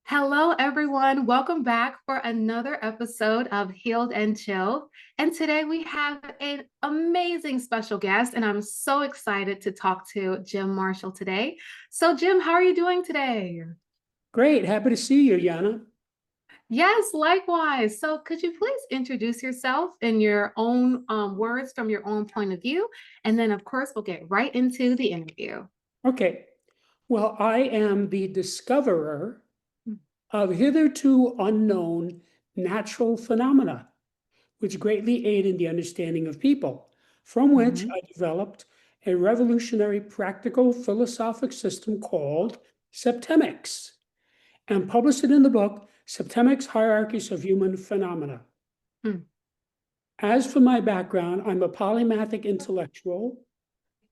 Hello, everyone. Welcome back for another episode of Healed and Chilled. And today we have an amazing special guest, and I'm so excited to talk to Jim Marshall today. So, Jim, how are you doing today? Great. Happy to see you, Yana. Yes, likewise. So, could you please introduce yourself in your own words from your own point of view? And then, of course, we'll get right into the interview. Okay. Well, I am the discoverer of hitherto unknown natural phenomena, which greatly aid in the understanding of people, from which Mhm. I developed a revolutionary practical philosophic system called Septemics and published it in the book Septemics, Hierarchies of Human Phenomena. Mm. As for my background, I'm a polymathic intellectual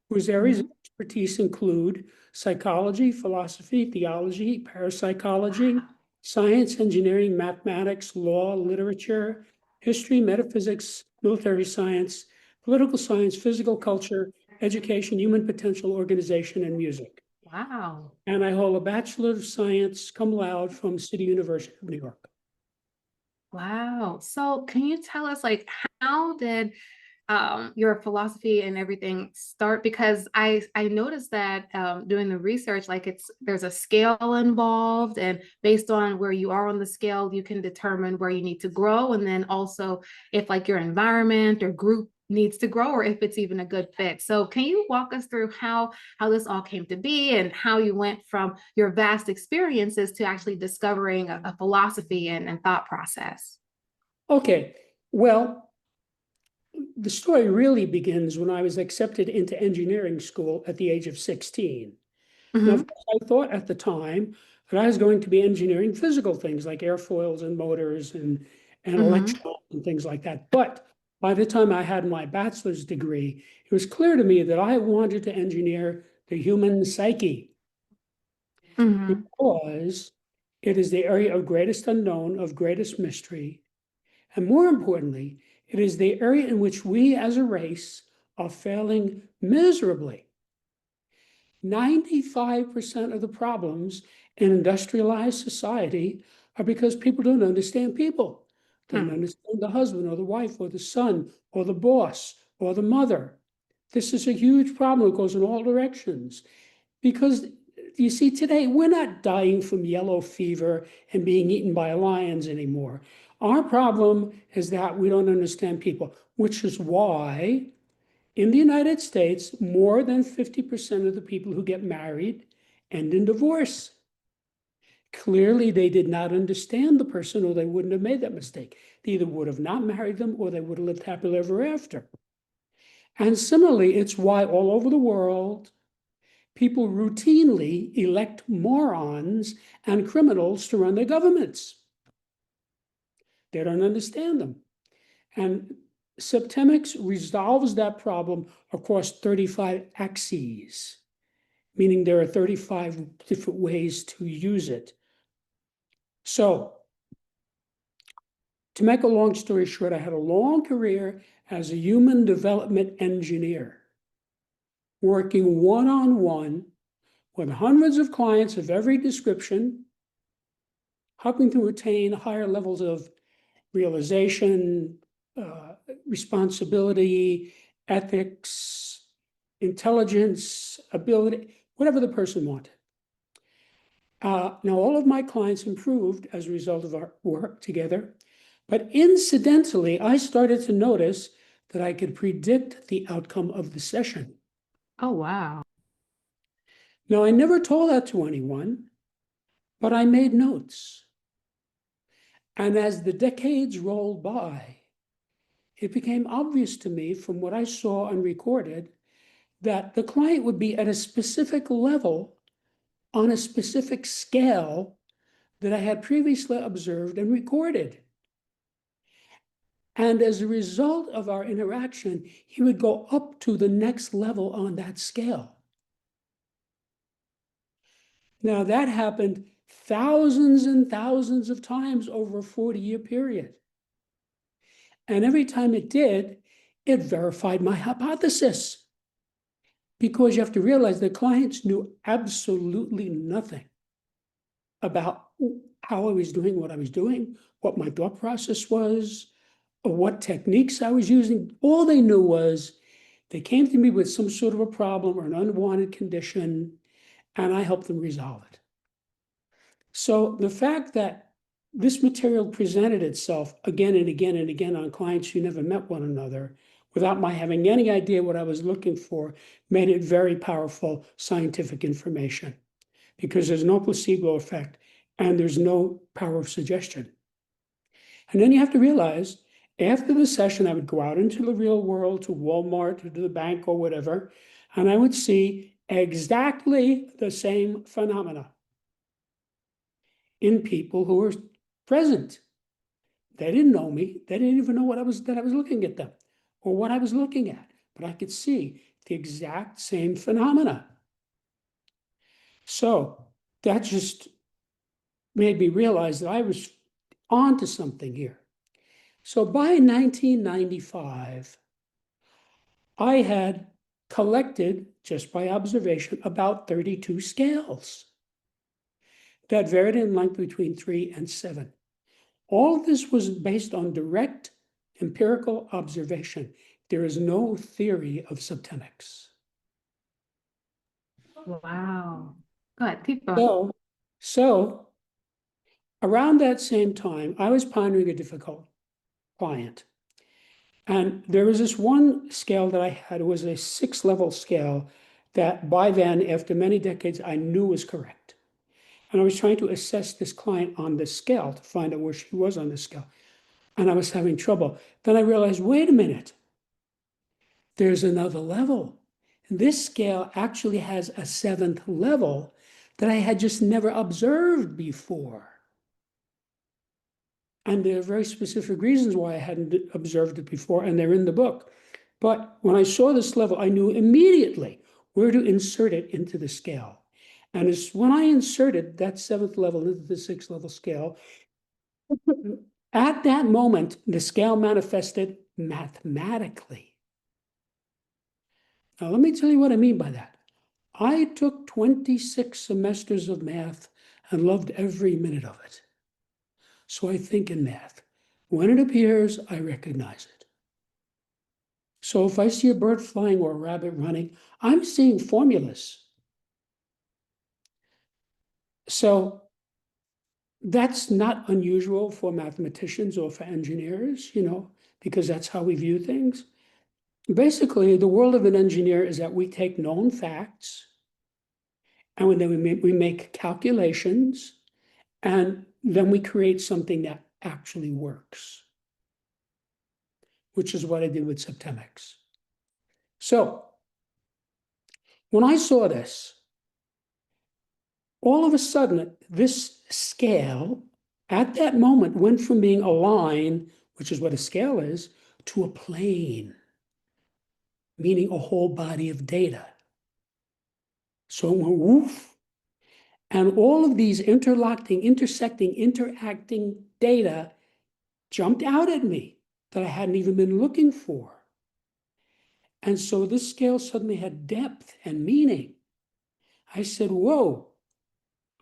whose areas of Mhm. expertise include psychology, philosophy, theology, parapsychology, science, engineering, mathematics, law, literature, history, metaphysics, military science, political science, physical culture, education, human potential, organization, and music. Wow. And I hold a Bachelor of Science cum laude from City University of New York. Wow. So, can you tell us, like, how did your philosophy and everything start? Because I noticed that doing the research, like there's a scale involved, and based on where you are on the scale, you can determine where you need to grow, and then also if like your environment or group needs to grow, or if it's even a good fit. So, can you walk us through how this all came to be and how you went from your vast experiences to actually discovering a philosophy and thought process? Okay, well, the story really begins when I was accepted into engineering school at the age of 16. Now, of Hmm. course, I thought at the time that I was going to be engineering physical things like airfoils and motors and Hmm. electrons and things like that. But by the time I had my bachelor's degree, it was clear to me that I wanted to engineer the human psyche Hmm. because it is the area of greatest unknown, of greatest mystery. And more importantly, it is the area in which we as a race are failing miserably. 95% of the problems in industrialized society are because people don't understand people. They don't understand the husband or the wife or the son or the boss or the mother. This is a huge problem. It goes in all directions. Because you see, today we're not dying from yellow fever and being eaten by lions anymore. Our problem is that we don't understand people, which is why in the United States, more than 50% of the people who get married end in divorce. Clearly, they did not understand the person or they wouldn't have made that mistake. They either would have not married them or they would have lived happily ever after. And similarly, it's why all over the world, people routinely elect morons and criminals to run their governments. They don't understand them. And Septemics resolves that problem across 35 axes, meaning there are 35 different ways to use it. So, to make a long story short, I had a long career as a human development engineer, working one on one with hundreds of clients of every description, helping to attain higher levels of realization, uh, responsibility, ethics, intelligence, ability, whatever the person wanted. Now, all of my clients improved as a result of our work together, but incidentally, I started to notice that I could predict the outcome of the session. Oh, wow. Now, I never told that to anyone, but I made notes. And as the decades rolled by, it became obvious to me from what I saw and recorded that the client would be at a specific level on a specific scale that I had previously observed and recorded. And as a result of our interaction, he would go up to the next level on that scale. Now, that happened thousands and thousands of times over a 40-year period. And every time it did, it verified my hypothesis. Because you have to realize the clients knew absolutely nothing about how I was doing what I was doing, what my thought process was, or what techniques I was using. All they knew was they came to me with some sort of a problem or an unwanted condition, and I helped them resolve it. So the fact that this material presented itself again and again and again on clients who never met one another without my having any idea what I was looking for made it very powerful scientific information because there's no placebo effect and there's no power of suggestion. And then you have to realize after the session, I would go out into the real world to Walmart or to the bank or whatever, and I would see exactly the same phenomena in people who were present. They didn't know me. They didn't even know that I was looking at them or what I was looking at, but I could see the exact same phenomena. So that just made me realize that I was onto something here. So by 1995, I had collected, just by observation, about 32 scales that varied in length between 3 and 7. All of this was based on direct empirical observation. There is no theory of septemics. Wow. Go ahead, keep going. So around that same time, I was pondering a difficult client. And there was this one scale that I had, it was a 6-level scale that by then, after many decades, I knew was correct. And I was trying to assess this client on this scale to find out where she was on this scale. And I was having trouble. Then I realized, wait a minute, there's another level. This scale actually has a 7th level that I had just never observed before. And there are very specific reasons why I hadn't observed it before, and they're in the book. But when I saw this level, I knew immediately where to insert it into the scale. And it's when I inserted that 7th level into the 6th level scale, at that moment, the scale manifested mathematically. Now, let me tell you what I mean by that. I took 26 semesters of math and loved every minute of it. So I think in math. When it appears, I recognize it. So if I see a bird flying or a rabbit running, I'm seeing formulas. So that's not unusual for mathematicians or for engineers, because that's how we view things. Basically, the world of an engineer is that we take known facts and then we make calculations and then we create something that actually works, which is what I did with Septemics. So when I saw this, all of a sudden, this scale at that moment went from being a line, which is what a scale is, to a plane, meaning a whole body of data. So it went woof. And all of these interlocking, intersecting, interacting data jumped out at me that I hadn't even been looking for. And so this scale suddenly had depth and meaning. I said, whoa,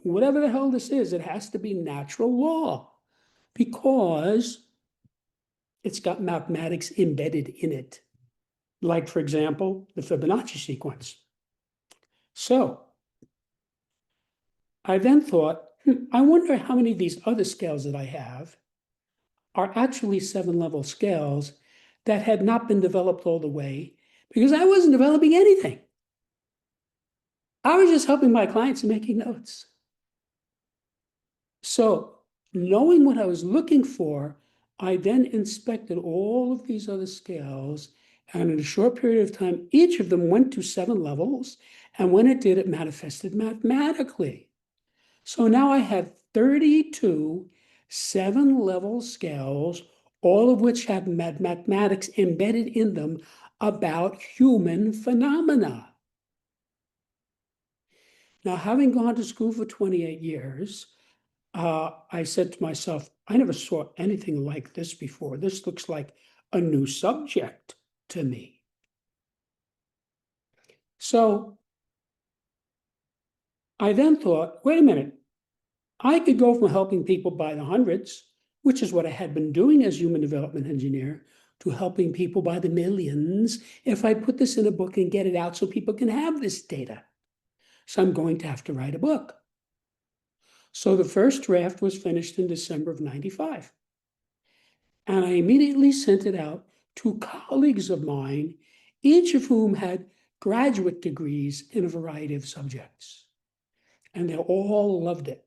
whatever the hell this is, it has to be natural law because it's got mathematics embedded in it. Like, for example, the Fibonacci sequence. So I then thought, I wonder how many of these other scales that I have are actually 7-level scales that had not been developed all the way because I wasn't developing anything. I was just helping my clients and making notes. So knowing what I was looking for, I then inspected all of these other scales. And in a short period of time, each of them went to 7 levels. And when it did, it manifested mathematically. So now I have 32 7-level scales, all of which have mathematics embedded in them about human phenomena. Now, having gone to school for 28 years, I said to myself, I never saw anything like this before. This looks like a new subject to me. So I then thought, wait a minute, I could go from helping people by the hundreds, which is what I had been doing as human development engineer, to helping people by the millions if I put this in a book and get it out so people can have this data. So I'm going to have to write a book. So the first draft was finished in December of 95. And I immediately sent it out to colleagues of mine, each of whom had graduate degrees in a variety of subjects. And they all loved it.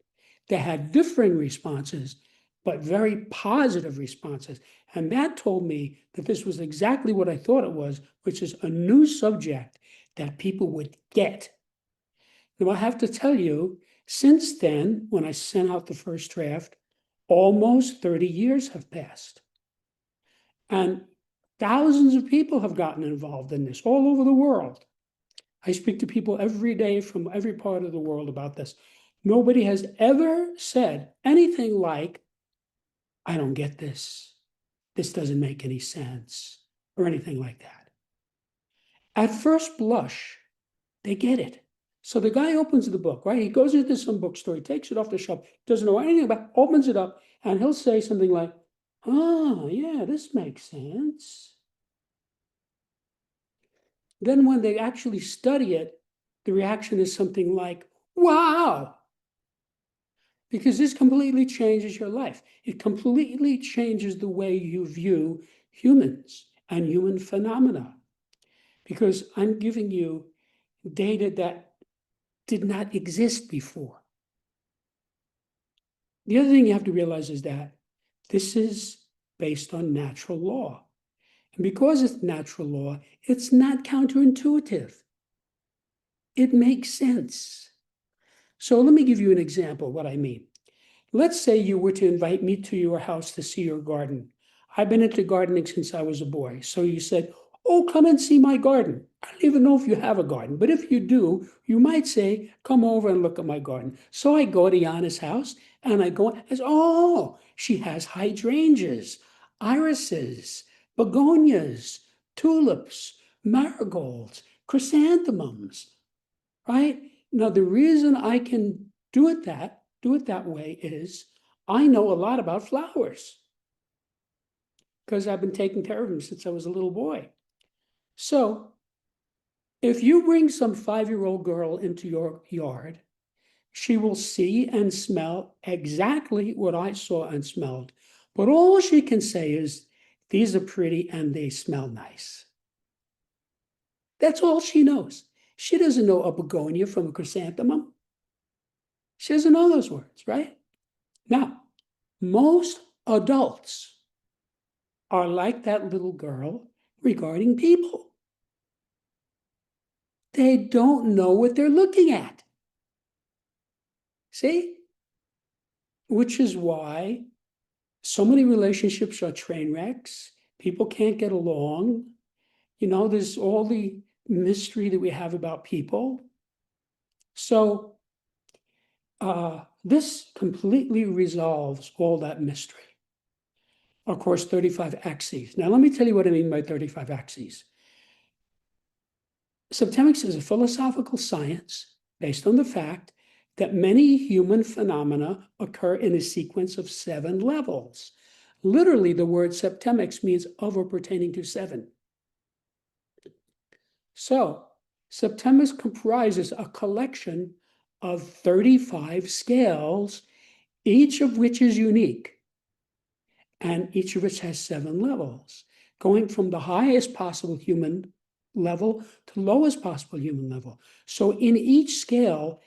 They had differing responses, but very positive responses. And that told me that this was exactly what I thought it was, which is a new subject that people would get. Now, I have to tell you, since then, when I sent out the first draft, almost 30 years have passed. And thousands of people have gotten involved in this all over the world. I speak to people every day from every part of the world about this. Nobody has ever said anything like, I don't get this. This doesn't make any sense, or anything like that. At first blush, they get it. So the guy opens the book, right? He goes into some bookstore, he takes it off the shelf, doesn't know anything about it, opens it up, and he'll say something like, oh, yeah, this makes sense. Then when they actually study it, the reaction is something like, wow, because this completely changes your life. It completely changes the way you view humans and human phenomena, because I'm giving you data that did not exist before. The other thing you have to realize is that this is based on natural law. And because it's natural law, it's not counterintuitive. It makes sense. So let me give you an example of what I mean. Let's say you were to invite me to your house to see your garden. I've been into gardening since I was a boy. So you said, oh, come and see my garden. I don't even know if you have a garden, but if you do, you might say, come over and look at my garden. So I go to Yana's house and I go, and oh, she has hydrangeas, irises, begonias, tulips, marigolds, chrysanthemums, right? Now, the reason I can do it that way is I know a lot about flowers because I've been taking care of them since I was a little boy. So if you bring some 5-year-old girl into your yard, she will see and smell exactly what I saw and smelled. But all she can say is, these are pretty and they smell nice. That's all she knows. She doesn't know a begonia from a chrysanthemum. She doesn't know those words, right? Now, most adults are like that little girl regarding people. They don't know what they're looking at. See? Which is why so many relationships are train wrecks. People can't get along. You know, there's all the mystery that we have about people. So this completely resolves all that mystery. Of course, 35 axes. Now, let me tell you what I mean by 35 axes. Septemics is a philosophical science based on the fact that many human phenomena occur in a sequence of 7 levels. Literally, the word septemics means of or pertaining to 7. So, septemics comprises a collection of 35 scales, each of which is unique, and each of which has 7 levels, going from the highest possible human level to lowest possible human level. So in each scale,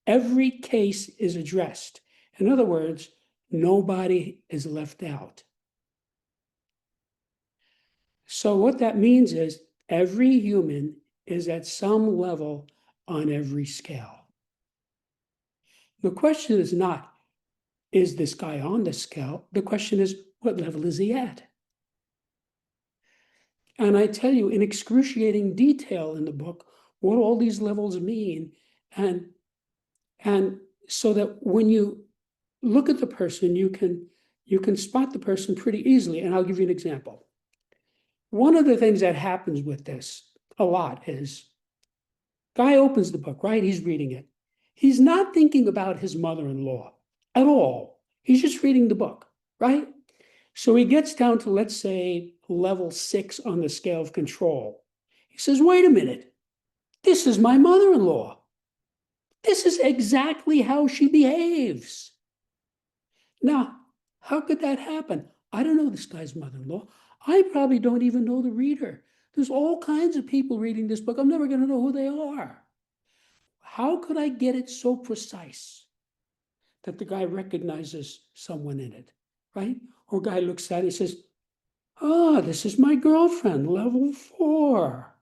every case is addressed. In other words, nobody is left out. So what that means is every human is at some level on every scale. The question is not, is this guy on the scale? The question is, what level is he at? And I tell you in excruciating detail in the book what all these levels mean. And so that when you look at the person, you can spot the person pretty easily. And I'll give you an example. One of the things that happens with this a lot is guy opens the book, right? He's reading it. He's not thinking about his mother-in-law at all. He's just reading the book, right? So he gets down to, let's say, level 6 on the scale of control. He says, wait a minute, this is my mother-in-law. This is exactly how she behaves. Now, how could that happen? I don't know this guy's mother-in-law. I probably don't even know the reader. There's all kinds of people reading this book. I'm never going to know who they are. How could I get it so precise that the guy recognizes someone in it, right? Or guy looks at it and says, oh, this is my girlfriend, level 4.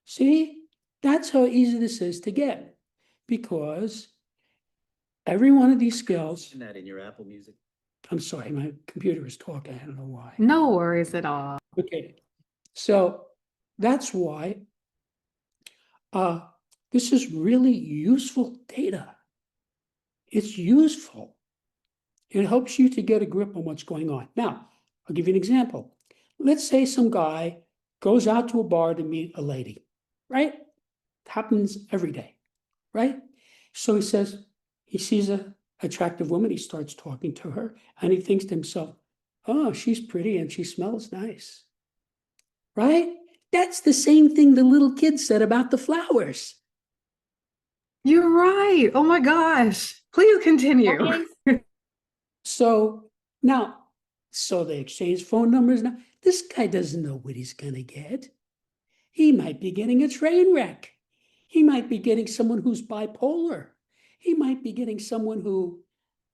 See, that's how easy this is to get, because every one of these skills. That in your Apple Music. I'm sorry, my computer is talking. I don't know why. No worries at all. Okay, so that's why this is really useful data. It's useful. It helps you to get a grip on what's going on. Now, I'll give you an example. Let's say some guy goes out to a bar to meet a lady, right? It happens every day, right? So he says, he sees an attractive woman, he starts talking to her, and he thinks to himself, oh, she's pretty and she smells nice, right? That's the same thing the little kid said about the flowers. You're right. Oh my gosh. Please continue. Okay. So now, so they exchange phone numbers. Now, this guy doesn't know what he's going to get. He might be getting a train wreck. He might be getting someone who's bipolar. He might be getting someone who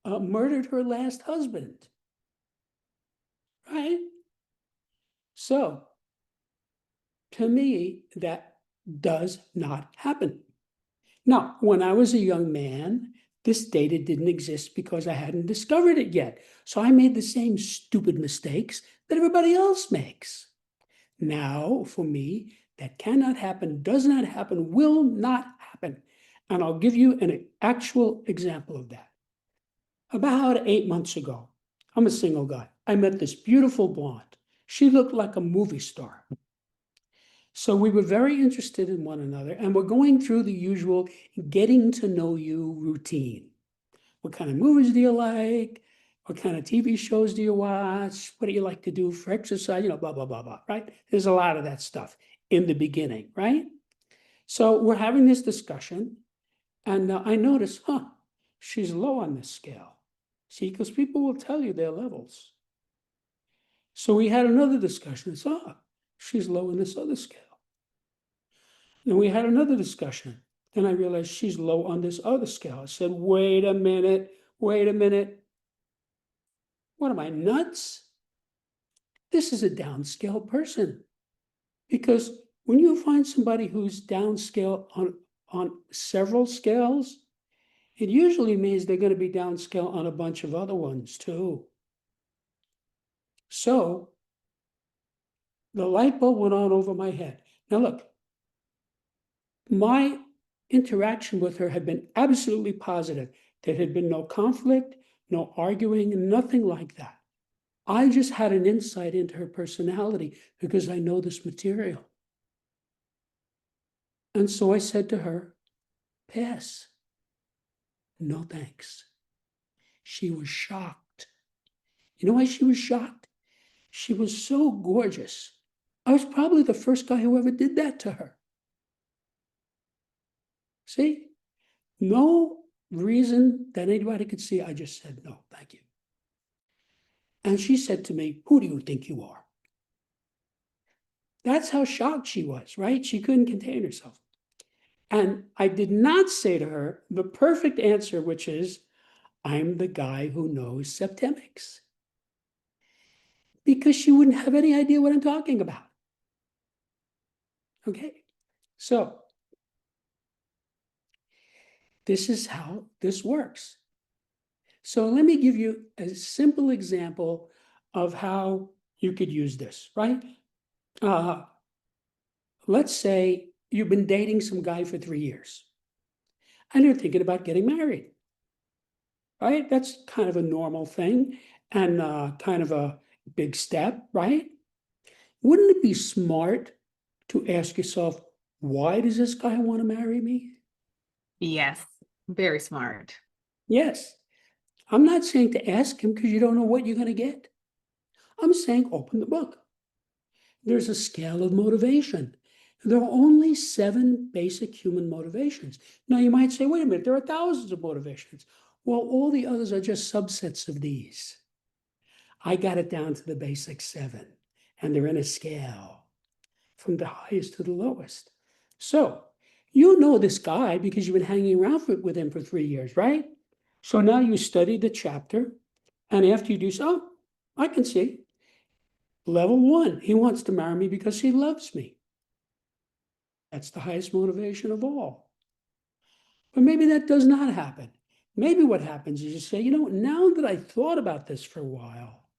murdered her last husband, right? So, to me, that does not happen. Now, when I was a young man, this data didn't exist because I hadn't discovered it yet. So I made the same stupid mistakes that everybody else makes. Now, for me, that cannot happen, does not happen, will not happen. And I'll give you an actual example of that. About 8 months ago, I'm a single guy. I met this beautiful blonde. She looked like a movie star. So we were very interested in one another, and we're going through the usual getting to know you routine. What kind of movies do you like? What kind of TV shows do you watch? What do you like to do for exercise? You know, blah, blah, blah, blah, right? There's a lot of that stuff in the beginning, right? So we're having this discussion, and I notice, she's low on this scale. See, because people will tell you their levels. So we had another discussion. It's, she's low in this other scale. And we had another discussion. Then I realized she's low on this other scale. I said, wait a minute. What am I, nuts? This is a downscale person. Because when you find somebody who's downscale on several scales, it usually means they're going to be downscale on a bunch of other ones too. So the light bulb went on over my head. Now look, my interaction with her had been absolutely positive. There had been no conflict, no arguing, nothing like that. I just had an insight into her personality because I know this material. And so I said to her, pass. No thanks. She was shocked. You know why she was shocked? She was so gorgeous. I was probably the first guy who ever did that to her. See? No reason that anybody could see. I just said, no, thank you. And she said to me, who do you think you are? That's how shocked she was, right? She couldn't contain herself. And I did not say to her the perfect answer, which is, I'm the guy who knows Septemics. Because she wouldn't have any idea what I'm talking about. Okay, so this is how this works. So let me give you a simple example of how you could use this, right? Let's say you've been dating some guy for 3 years and you're thinking about getting married, right? That's kind of a normal thing and kind of a big step, right? Wouldn't it be smart to ask yourself, why does this guy want to marry me? Yes, very smart. Yes. I'm not saying to ask him because you don't know what you're going to get. I'm saying open the book. There's a scale of motivation. There are only 7 basic human motivations. Now, you might say, wait a minute, there are thousands of motivations. Well, all the others are just subsets of these. I got it down to the basic 7, and they're in a scale from the highest to the lowest. So, you know this guy because you've been hanging around with him for 3 years, right? So now you study the chapter, and after you do so, I can see. Level 1, he wants to marry me because he loves me. That's the highest motivation of all. But maybe that does not happen. Maybe what happens is you say, now that I thought about this for a while,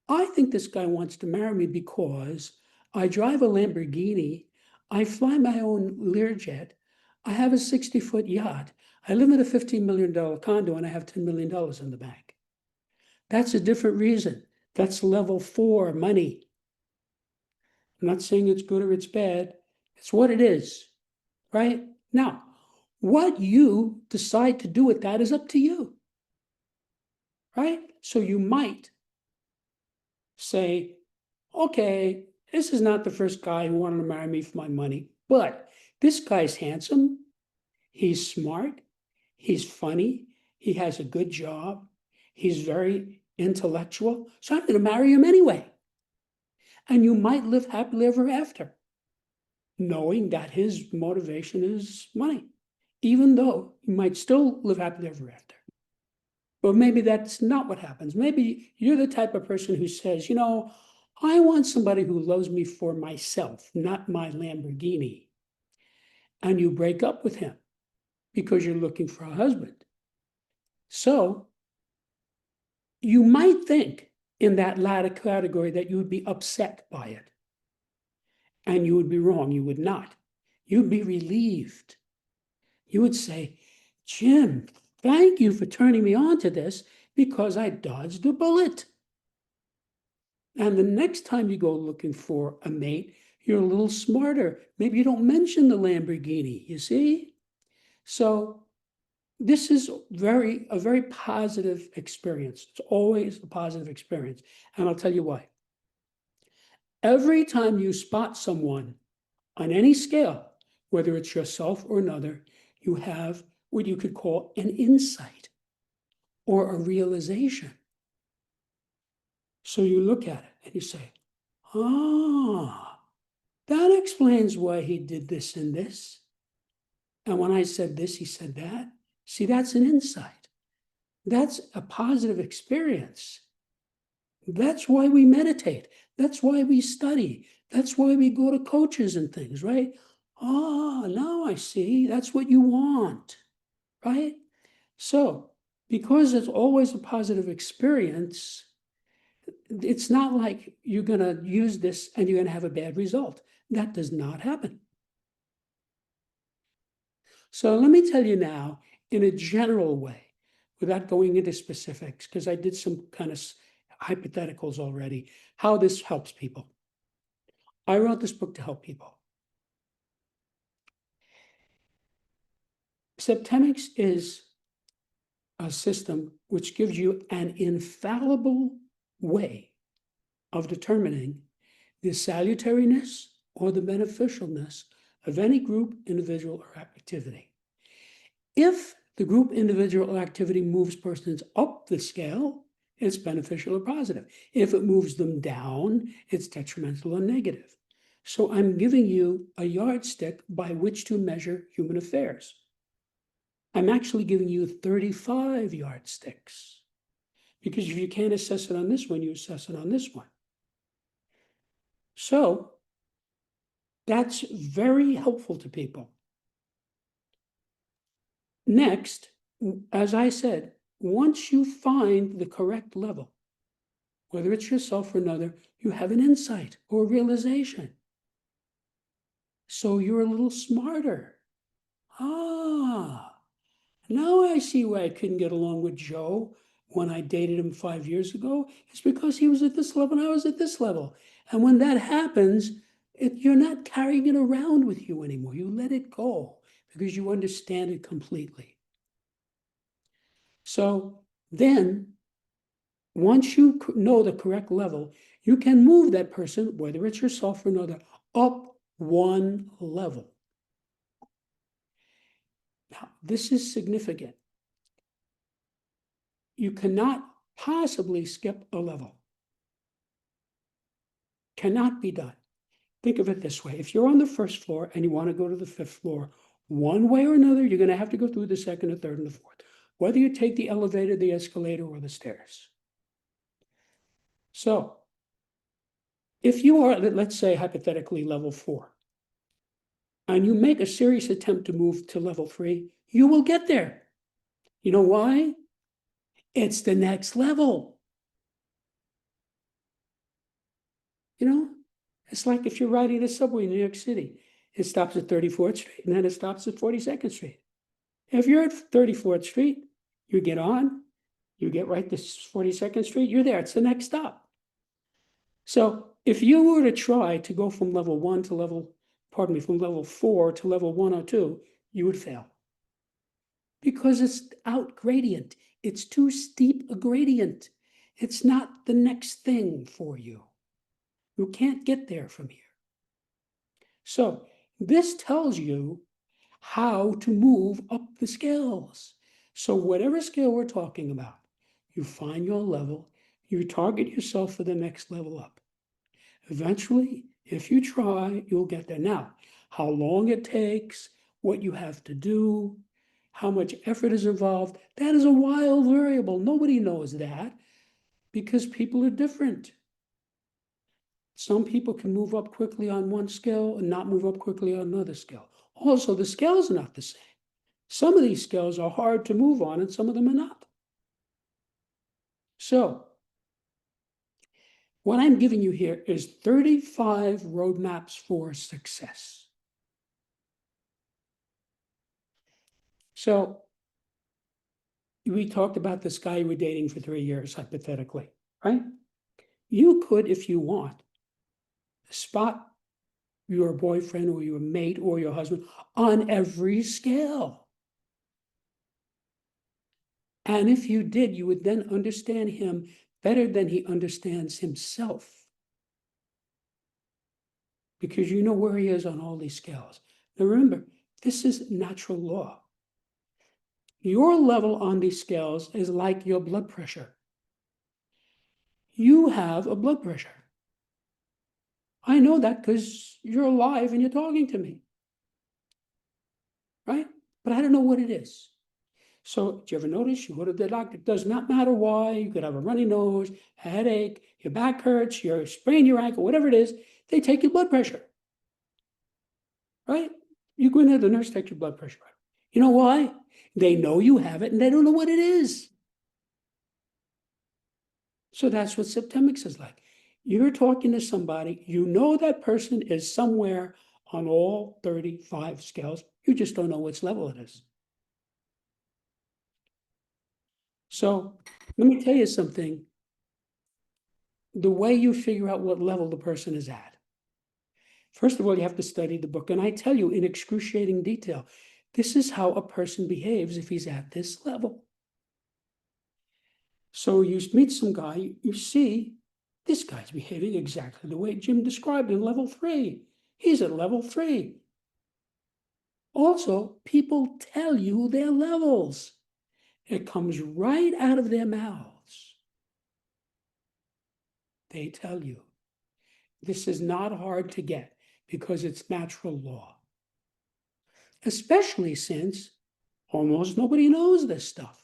I think this guy wants to marry me because I drive a Lamborghini, I fly my own Learjet, I have a 60-foot yacht, I live in a $15 million condo, and I have $10 million in the bank. That's a different reason. That's level 4 money. I'm not saying it's good or it's bad. It's what it is, right? Now, what you decide to do with that is up to you, right? So you might say, okay, this is not the first guy who wanted to marry me for my money, but this guy's handsome, he's smart, he's funny, he has a good job, he's very intellectual, so I'm going to marry him anyway. And you might live happily ever after, knowing that his motivation is money, even though you might still live happily ever after. But maybe that's not what happens. Maybe you're the type of person who says, I want somebody who loves me for myself, not my Lamborghini. And you break up with him because you're looking for a husband. So you might think in that latter category that you would be upset by it. And you would be wrong. You would not. You'd be relieved. You would say, Jim, thank you for turning me on to this because I dodged a bullet. And the next time you go looking for a mate, you're a little smarter. Maybe you don't mention the Lamborghini, you see? So this is a very positive experience. It's always a positive experience. And I'll tell you why. Every time you spot someone on any scale, whether it's yourself or another, you have what you could call an insight or a realization. So you look at it and you say, that explains why he did this and this. And when I said this, he said that. See, that's an insight. That's a positive experience. That's why we meditate. That's why we study. That's why we go to coaches and things, right? Now I see. That's what you want, right? So, because it's always a positive experience, it's not like you're going to use this and you're going to have a bad result. That does not happen. So let me tell you now, in a general way, without going into specifics, because I did some kind of hypotheticals already, how this helps people. I wrote this book to help people. Septemics is a system which gives you an infallible way of determining the salutariness or the beneficialness of any group, individual, or activity. If the group, individual, or activity moves persons up the scale, it's beneficial or positive. If it moves them down, it's detrimental or negative. So I'm giving you a yardstick by which to measure human affairs. I'm actually giving you 35 yardsticks, because if you can't assess it on this one, you assess it on this one. So that's very helpful to people. Next, as I said, once you find the correct level, whether it's yourself or another, you have an insight or realization. So you're a little smarter. Now I see why I couldn't get along with Joe when I dated him 5 years ago. It's because he was at this level and I was at this level. And when that happens, you're not carrying it around with you anymore. You let it go because you understand it completely. So then, once you know the correct level, you can move that person, whether it's yourself or another, up one level. Now, this is significant. You cannot possibly skip a level. Cannot be done. Think of it this way. If you're on the first floor and you want to go to the fifth floor, one way or another, you're going to have to go through the second, the third, and the fourth, whether you take the elevator, the escalator, or the stairs. So if you are, let's say, hypothetically level 4, and you make a serious attempt to move to level 3, you will get there. You know why? It's the next level. You know, it's like if you're riding the subway in New York City, it stops at 34th Street and then it stops at 42nd Street. If you're at 34th Street, you get on, you get right to 42nd Street, you're there. It's the next stop. So if you were to try to go from level 1 to level, from level 4 to level 102, you would fail. Because it's out gradient. It's too steep a gradient. It's not the next thing for you. You can't get there from here. So this tells you how to move up the scales. So whatever scale we're talking about, you find your level, you target yourself for the next level up. Eventually, if you try, you'll get there. Now, how long it takes, what you have to do, how much effort is involved, that is a wild variable. Nobody knows that because people are different. Some people can move up quickly on one scale and not move up quickly on another scale. Also, the scales are not the same. Some of these scales are hard to move on and some of them are not. So, what I'm giving you here is 35 roadmaps for success. So, we talked about this guy you were dating for 3 years, hypothetically, right? You could, if you want, spot your boyfriend or your mate or your husband on every scale. And if you did, you would then understand him better than he understands himself. Because you know where he is on all these scales. Now remember, this is natural law. Your level on these scales is like your blood pressure. You have a blood pressure. I know that because you're alive and you're talking to me, right? But I don't know what it is. So, do you ever notice you go to the doctor? It does not matter why. You could have a runny nose, a headache, your back hurts, you sprain your ankle, whatever it is. They take your blood pressure, right? You go in there, the nurse takes your blood pressure. You know why? They know you have it and they don't know what it is. So that's what Septemics is like. You're talking to somebody, you know that person is somewhere on all 35 scales. You just don't know which level it is. So let me tell you something. The way you figure out what level the person is at. First of all, you have to study the book. And I tell you in excruciating detail, this is how a person behaves if he's at this level. So you meet some guy, you see this guy's behaving exactly the way Jim described in level 3. He's at level 3. Also, people tell you their levels. It comes right out of their mouths. They tell you. This is not hard to get because it's natural law. Especially since almost nobody knows this stuff.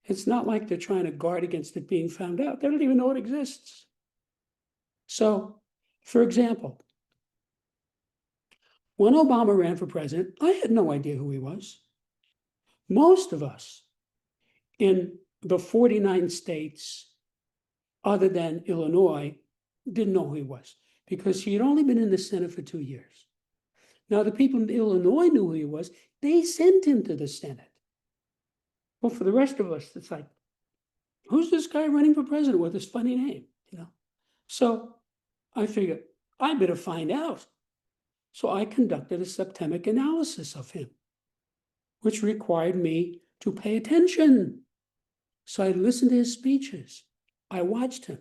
It's not like they're trying to guard against it being found out. They don't even know it exists. So, for example, when Obama ran for president, I had no idea who he was. Most of us in the 49 states, other than Illinois, didn't know who he was because he had only been in the Senate for 2 years. Now, the people in Illinois knew who he was. They sent him to the Senate. Well, for the rest of us, it's like, who's this guy running for president with this funny name? So I figured, I better find out. So I conducted a septemic analysis of him, which required me to pay attention. So I listened to his speeches. I watched him.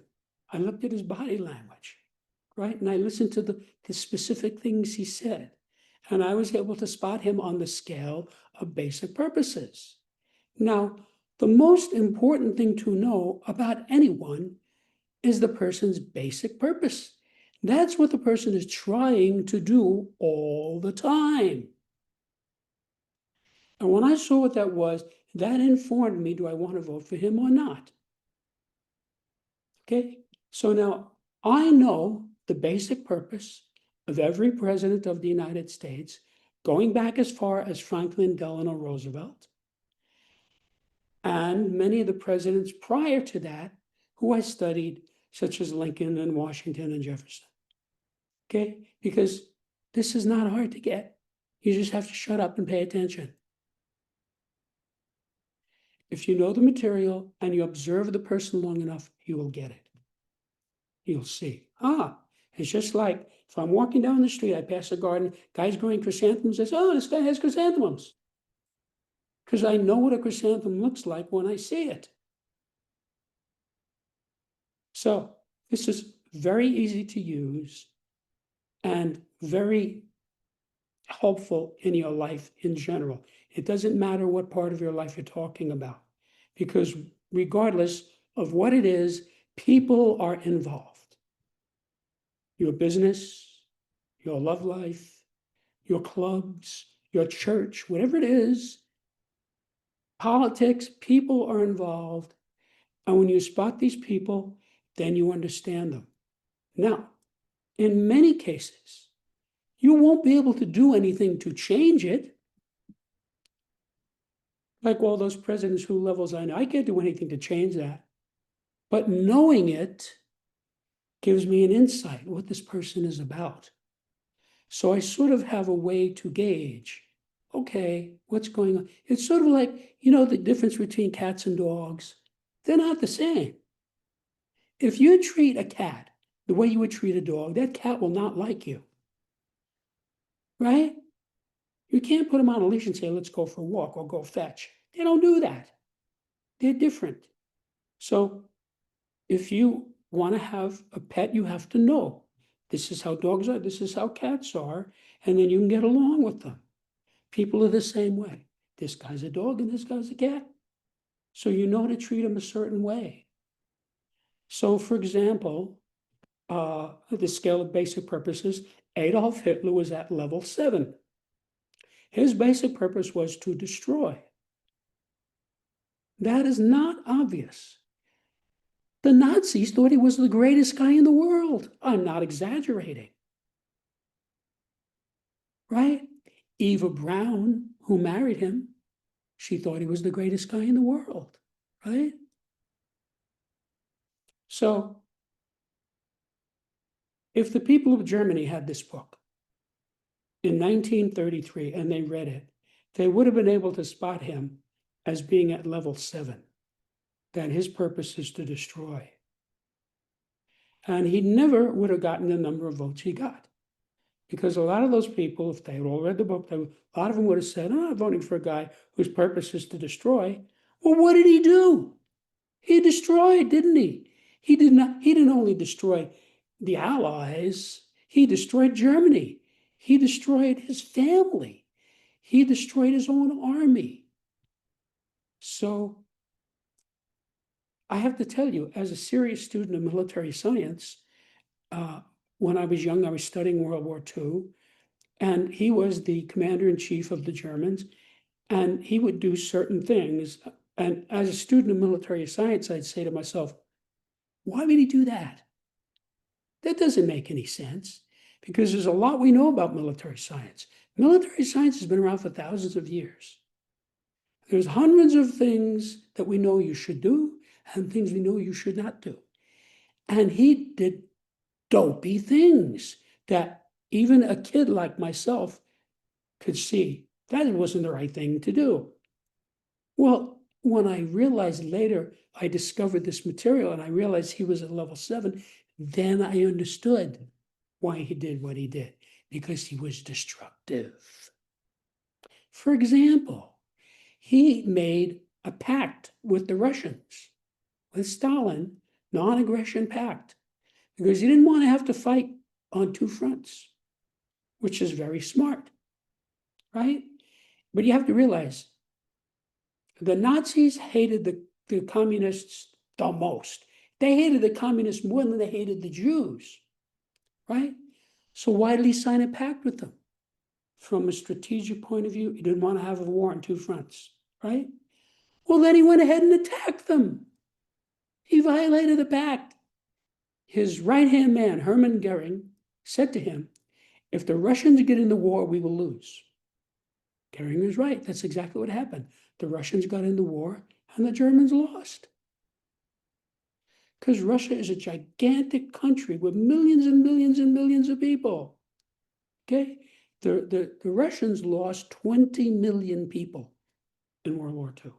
I looked at his body language, right? And I listened to the specific things he said. And I was able to spot him on the scale of basic purposes. Now, the most important thing to know about anyone is the person's basic purpose. That's what the person is trying to do all the time. And when I saw what that was, that informed me, do I want to vote for him or not? Okay, so now I know the basic purpose of every president of the United States, going back as far as Franklin Delano Roosevelt, and many of the presidents prior to that who I studied, such as Lincoln and Washington and Jefferson. Okay, because this is not hard to get. You just have to shut up and pay attention. If you know the material and you observe the person long enough, you will get it. You'll see. It's just like if I'm walking down the street, I pass a garden, guy's growing chrysanthemums. I say, oh, this guy has chrysanthemums. Because I know what a chrysanthemum looks like when I see it. So this is very easy to use and very helpful in your life in general. It doesn't matter what part of your life you're talking about, because regardless of what it is, people are involved. Your business, your love life, your clubs, your church, whatever it is, politics, people are involved. And when you spot these people, then you understand them. Now, in many cases, you won't be able to do anything to change it. Like all those presidents who levels I know, I can't do anything to change that. But knowing it gives me an insight what this person is about. So I sort of have a way to gauge, okay, what's going on? It's sort of like, the difference between cats and dogs. They're not the same. If you treat a cat the way you would treat a dog, that cat will not like you, right? You can't put them on a leash and say, let's go for a walk or go fetch. They don't do that. They're different. So if you want to have a pet, you have to know this is how dogs are, this is how cats are, and then you can get along with them. People are the same way. This guy's a dog and this guy's a cat. So you know to treat them a certain way. So, for example, the scale of basic purposes, Adolf Hitler was at level 7. His basic purpose was to destroy. That is not obvious. The Nazis thought he was the greatest guy in the world. I'm not exaggerating. Right? Eva Braun, who married him, she thought he was the greatest guy in the world. Right? So, if the people of Germany had this book in 1933 and they read it, they would have been able to spot him as being at level 7, that his purpose is to destroy. And he never would have gotten the number of votes he got. Because a lot of those people, if they had all read the book, a lot of them would have said, I'm not voting for a guy whose purpose is to destroy. Well, what did he do? He destroyed, didn't he? He didn't only destroy the Allies, he destroyed Germany. He destroyed his family. He destroyed his own army. So I have to tell you, as a serious student of military science, when I was young, I was studying World War II, and he was the commander-in-chief of the Germans, and he would do certain things. And as a student of military science, I'd say to myself, why would he do that? That doesn't make any sense, because there's a lot we know about military science. Military science has been around for thousands of years. There's hundreds of things that we know you should do and things we know you should not do. And he did dopey things that even a kid like myself could see that wasn't the right thing to do. Well, when I realized later, I discovered this material and I realized he was at level 7, then I understood why he did what he did, because he was destructive. For example, he made a pact with the Russians, with Stalin, non-aggression pact, because he didn't want to have to fight on two fronts, which is very smart, right? But you have to realize the Nazis hated the communists the most. They hated the communists more than they hated the Jews, right? So why did he sign a pact with them? From a strategic point of view, he didn't want to have a war on two fronts, right? Well, then he went ahead and attacked them. He violated the pact. His right-hand man, Hermann Goering, said to him, if the Russians get in the war, we will lose. Goering was right. That's exactly what happened. The Russians got in the war and the Germans lost. Because Russia is a gigantic country with millions and millions and millions of people. Okay? The Russians lost 20 million people in World War II,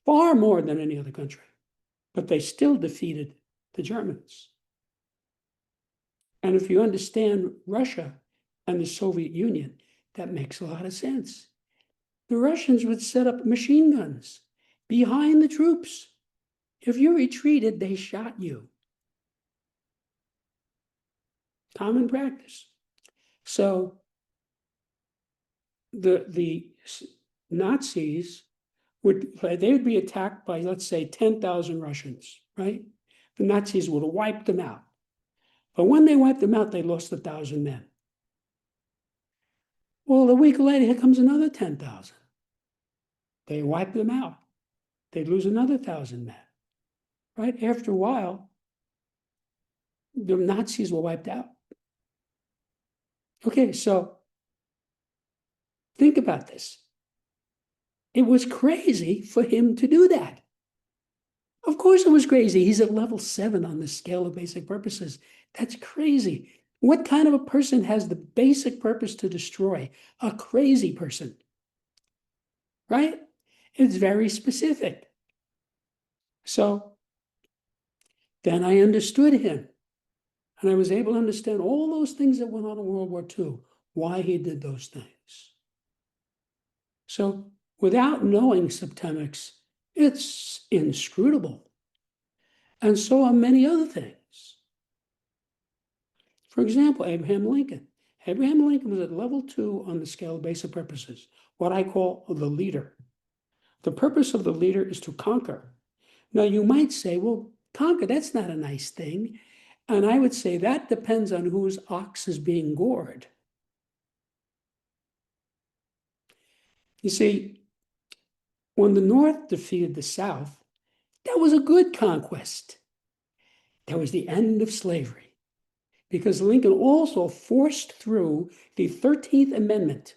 far more than any other country. But they still defeated the Germans. And if you understand Russia and the Soviet Union, that makes a lot of sense. The Russians would set up machine guns behind the troops. If you retreated, they shot you. Common practice. So the Nazis they would be attacked by, let's say, 10,000 Russians, right? The Nazis would have wiped them out. But when they wiped them out, they lost 1,000 men. Well, a week later, here comes another 10,000. They wipe them out. They lose another 1,000 men, right? After a while, the Nazis were wiped out. Okay, so think about this. It was crazy for him to do that. Of course it was crazy. He's at level 7 on the scale of basic purposes. That's crazy. What kind of a person has the basic purpose to destroy? A crazy person, right? It's very specific. So then I understood him. And I was able to understand all those things that went on in World War II, why he did those things. So without knowing Septemics, it's inscrutable. And so are many other things. For example, Abraham Lincoln. Abraham Lincoln was at level 2 on the scale of basic purposes, what I call the leader. The purpose of the leader is to conquer. Now, you might say, well, conquer, that's not a nice thing. And I would say that depends on whose ox is being gored. You see, when the North defeated the South, that was a good conquest. That was the end of slavery, because Lincoln also forced through the 13th Amendment.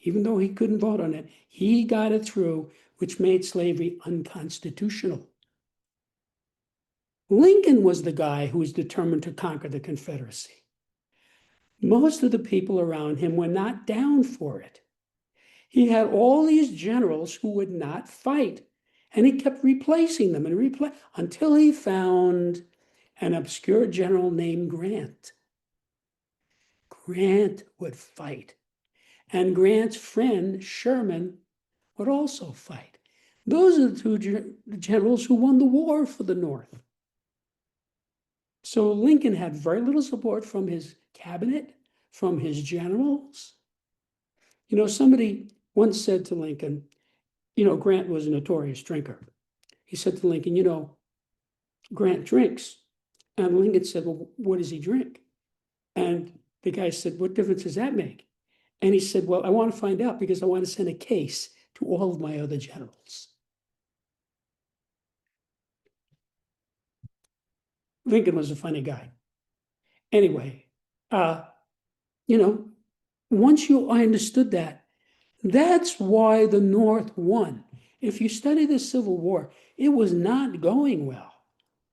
Even though he couldn't vote on it, he got it through, which made slavery unconstitutional. Lincoln was the guy who was determined to conquer the Confederacy. Most of the people around him were not down for it. He had all these generals who would not fight, and he kept replacing them until he found an obscure general named Grant. Grant would fight, and Grant's friend Sherman would also fight. Those are the two generals who won the war for the North. So Lincoln had very little support from his cabinet, from his generals. You know, somebody once said to Lincoln, Grant was a notorious drinker. He said to Lincoln, Grant drinks. And Lincoln said, well, what does he drink? And the guy said, what difference does that make? And he said, well, I want to find out because I want to send a case to all of my other generals. Lincoln was a funny guy. Anyway, once I understood that, that's why the North won. If you study the Civil War, it was not going well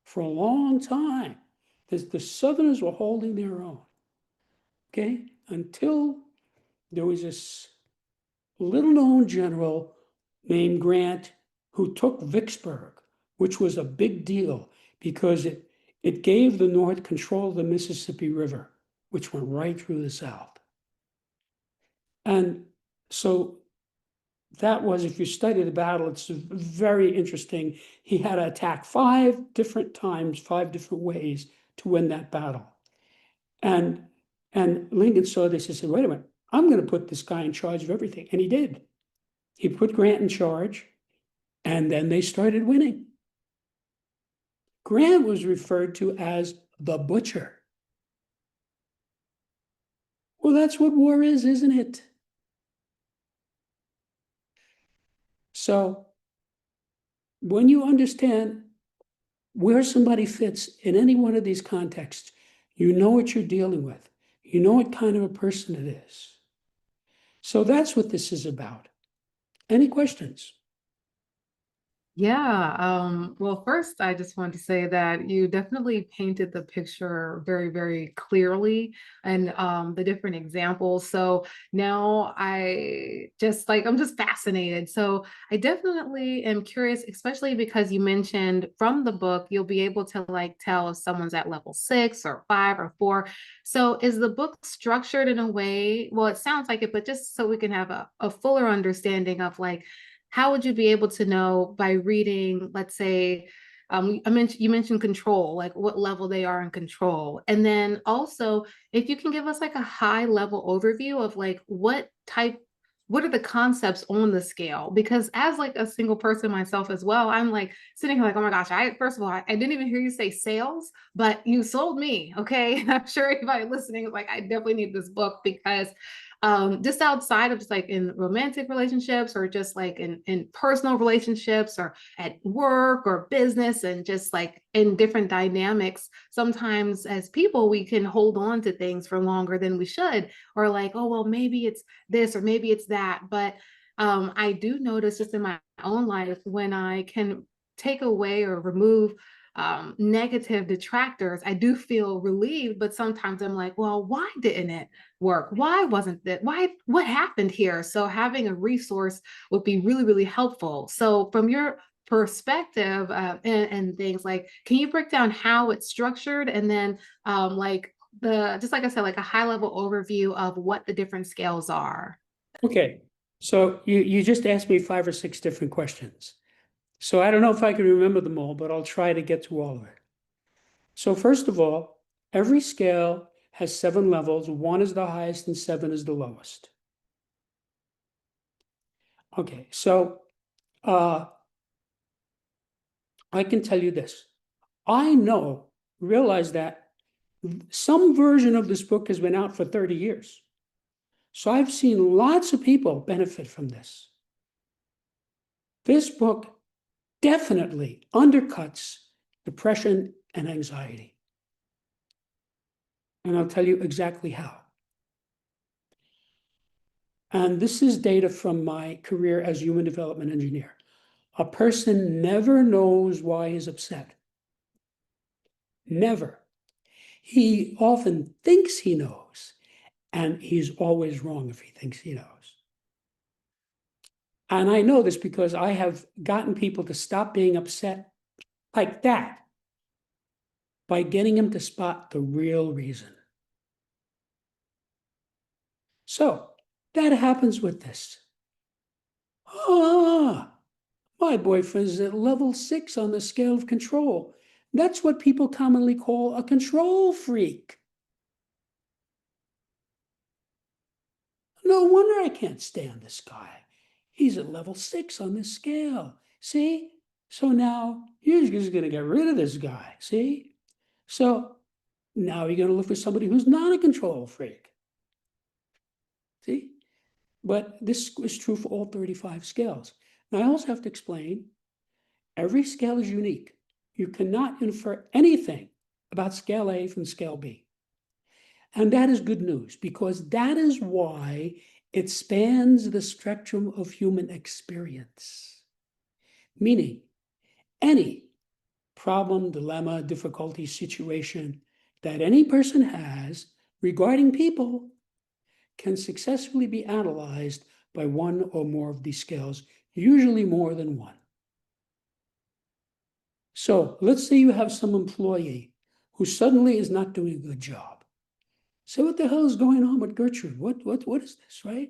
for a long time. The Southerners were holding their own, okay? Until there was this little-known general named Grant who took Vicksburg, which was a big deal because it gave the North control of the Mississippi River, which went right through the South. And so That was, if you study the battle, it's very interesting. He had to attack 5 different times, 5 different ways to win that battle. And and Lincoln saw this and said, wait a minute, I'm going to put this guy in charge of everything. And he did. He put Grant in charge, and then they started winning. Grant was referred to as the butcher. Well, that's what war is, isn't it? So when you understand where somebody fits in any one of these contexts, you know what you're dealing with. You know what kind of a person it is. So that's what this is about. Any questions? Yeah. Well, first, I just want to say that you definitely painted the picture very, very clearly and the different examples. So now I'm just fascinated. So I definitely am curious, especially because you mentioned from the book, you'll be able to like tell if someone's at level 6 or 5 or 4. So is the book structured in a way? Well, it sounds like it, but just so we can have a fuller understanding of like, how would you be able to know by reading, let's say, you mentioned control, like what level they are in control. And then also, if you can give us like a high level overview of like what are the concepts on the scale? Because as like a single person myself as well, I'm like sitting here like, oh my gosh, first of all, I didn't even hear you say sales, but you sold me. Okay. And I'm sure everybody listening is like, I definitely need this book because just outside of just like in romantic relationships or just like in personal relationships or at work or business and just like in different dynamics, sometimes as people we can hold on to things for longer than we should, or like, oh well, maybe it's this or maybe it's that. But I do notice just in my own life when I can take away or remove negative detractors, I do feel relieved, but sometimes I'm like, well, why didn't it work? Why wasn't that? Why, what happened here? So having a resource would be really, really helpful. So from your perspective and things like, can you break down how it's structured and then like just like I said, like a high level overview of what the different scales are? Okay. So you just asked me 5 or 6 different questions. So I don't know if I can remember them all, but I'll try to get to all of it. So first of all, every scale has 7 levels. 1 is the highest and 7 is the lowest. Okay, so uh, I can tell you this. Realize that some version of this book has been out for 30 years. So I've seen lots of people benefit from this. This book definitely undercuts depression and anxiety. And I'll tell you exactly how. And this is data from my career as human development engineer. A person never knows why he's upset. Never. He often thinks he knows, and he's always wrong if he thinks he knows. And I know this because I have gotten people to stop being upset like that by getting them to spot the real reason. So that happens with this. Ah, my boyfriend is at level 6 on the scale of control. That's what people commonly call a control freak. No wonder I can't stand this guy. He's at level 6 on this scale. See? So now you're just going to get rid of this guy. See? So now you're going to look for somebody who's not a control freak. See? But this is true for all 35 scales. Now I also have to explain every scale is unique. You cannot infer anything about scale A from scale B. And that is good news because that is why it spans the spectrum of human experience. Meaning, any problem, dilemma, difficulty, situation that any person has regarding people can successfully be analyzed by one or more of these scales, usually more than one. So let's say you have some employee who suddenly is not doing a good job. So what the hell is going on with Gertrude? What is this, right?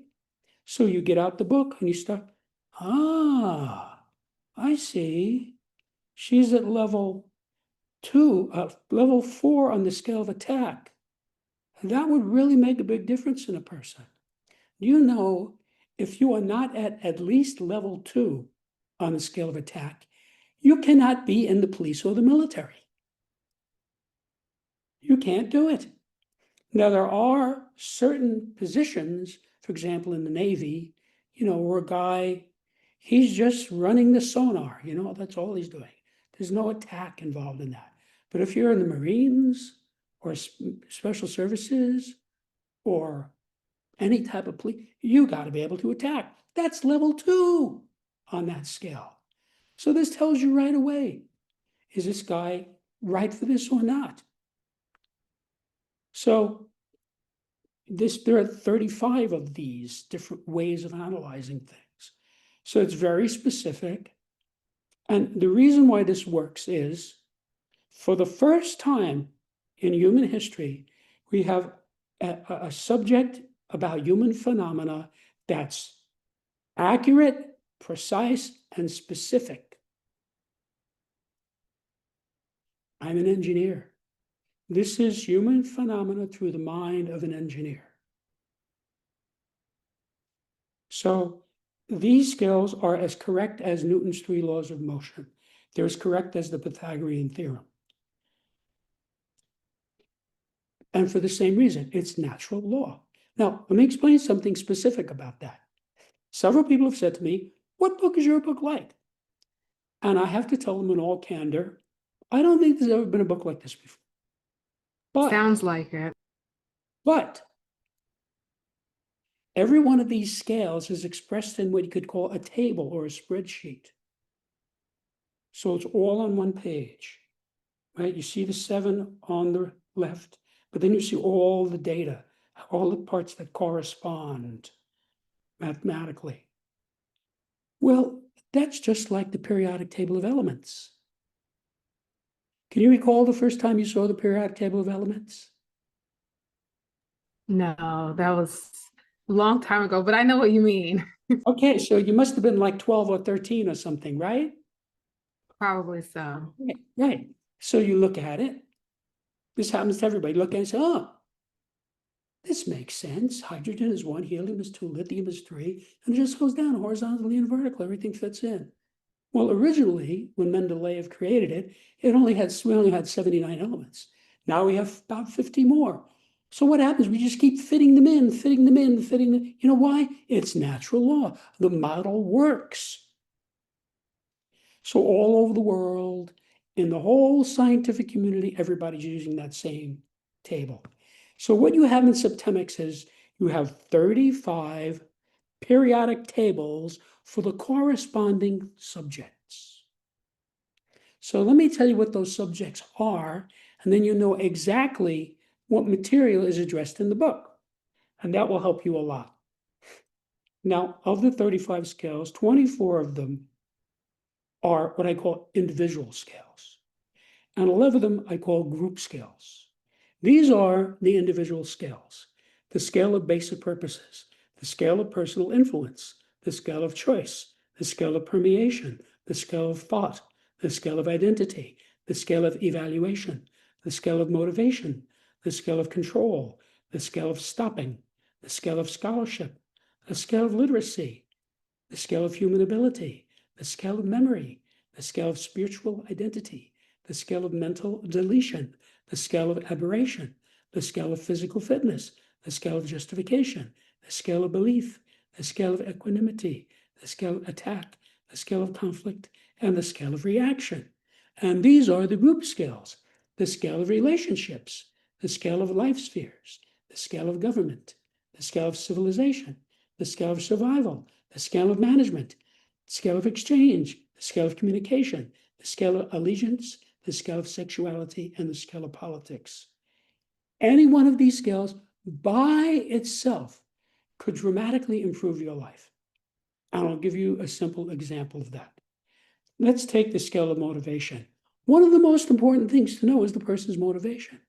So you get out the book and you start, Ah, I see. She's at level two, level four on the scale of attack. And that would really make a big difference in a person. You know, if you are not at least level two on the scale of attack, you cannot be in the police or the military. You can't do it. Now, there are certain positions, for example, in the Navy, where a guy, he's just running the sonar, that's all he's doing. There's no attack involved in that. But if you're in the Marines or special services or any type of police, you got to be able to attack. That's level two on that scale. So this tells you right away, is this guy right for this or not? So there are 35 of these different ways of analyzing things. So it's very specific. And the reason why this works is for the first time in human history, we have a subject about human phenomena that's accurate, precise, and specific. I'm an engineer. This is human phenomena through the mind of an engineer. So these scales are as correct as Newton's three laws of motion. They're as correct as the Pythagorean theorem. And for the same reason, it's natural law. Now, let me explain something specific about that. Several people have said to me, what book is your book like? And I have to tell them in all candor, I don't think there's ever been a book like this before. But, Sounds like it. but every one of these scales is expressed in what you could call a table or a spreadsheet. So it's all on one page, right? You see the 7 on the left, but then you see all the data, all the parts that correspond mathematically. Well, that's just like the periodic table of elements. Can you recall the first time you saw the periodic table of elements? No, that was a long time ago, but I know what you mean. Okay, so you must have been like 12 or 13 or something, right? Probably so. Right, right. So you look at it. This happens to everybody. Look at it and say, oh, this makes sense. Hydrogen is 1, helium is 2, lithium is 3, and it just goes down horizontally and vertically. Everything fits in. Well, originally, when Mendeleev created it, we only had 79 elements. Now we have about 50 more. So what happens? We just keep fitting them in, fitting them in, fitting them. You know why? It's natural law. The model works. So all over the world, in the whole scientific community, everybody's using that same table. So what you have in Septemics is you have 35 periodic tables for the corresponding subjects. So let me tell you what those subjects are, and then you know exactly what material is addressed in the book. And that will help you a lot. Now, of the 35 scales, 24 of them are what I call individual scales, and 11 of them I call group scales. These are the individual scales: the scale of basic purposes, the scale of personal influence, the scale of choice, the scale of permeation, the scale of thought, the scale of identity, the scale of evaluation, the scale of motivation, the scale of control, the scale of stopping, the scale of scholarship, the scale of literacy, the scale of human ability, the scale of memory, the scale of spiritual identity, the scale of mental deletion, the scale of aberration, the scale of physical fitness, the scale of justification, the scale of belief, the scale of equanimity, the scale of attack, the scale of conflict, and the scale of reaction. And these are the group scales: the scale of relationships, the scale of life spheres, the scale of government, the scale of civilization, the scale of survival, the scale of management, the scale of exchange, the scale of communication, the scale of allegiance, the scale of sexuality, and the scale of politics. Any one of these scales by itself could dramatically improve your life. And I'll give you a simple example of that. Let's take the scale of motivation. One of the most important things to know is the person's motivation.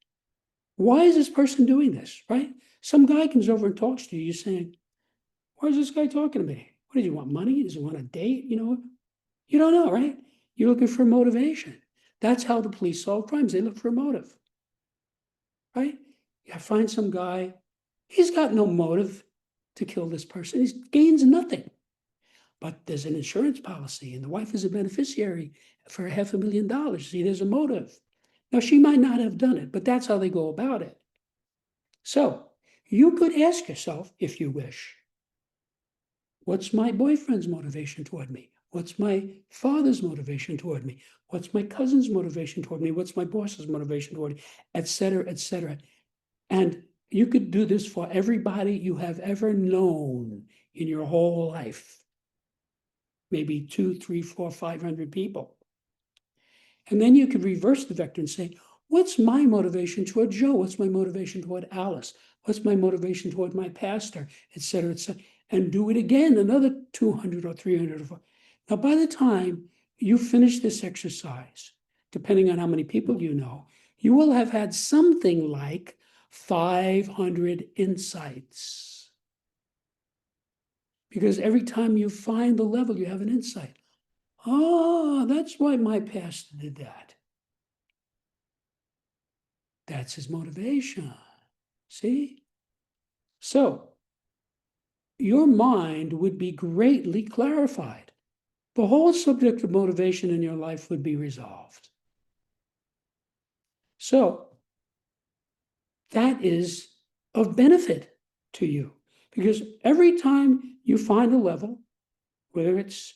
Why is this person doing this, right? Some guy comes over and talks to you, you're saying, why is this guy talking to me? What does he want? Money? Does he want a date? You don't know, right? You're looking for motivation. That's how the police solve crimes. They look for a motive, right? You find some guy, he's got no motive to kill this person. He gains nothing. But there's an insurance policy, and the wife is a beneficiary for $500,000. See, there's a motive. Now, she might not have done it, but that's how they go about it. So you could ask yourself, if you wish, what's my boyfriend's motivation toward me? What's my father's motivation toward me? What's my cousin's motivation toward me? What's my boss's motivation toward me? Et cetera, et cetera. And you could do this for everybody you have ever known in your whole life. Maybe 2, 3, 4, 500 people. And then you could reverse the vector and say, what's my motivation toward Joe? What's my motivation toward Alice? What's my motivation toward my pastor, et cetera, et cetera. And do it again, another 200 or 300 or 400. Now, by the time you finish this exercise, depending on how many people you know, you will have had something like 500 insights. Because every time you find the level, you have an insight. Oh, that's why my pastor did that. That's his motivation. See? So, your mind would be greatly clarified. The whole subject of motivation in your life would be resolved. So, that is of benefit to you because every time you find a level, whether it's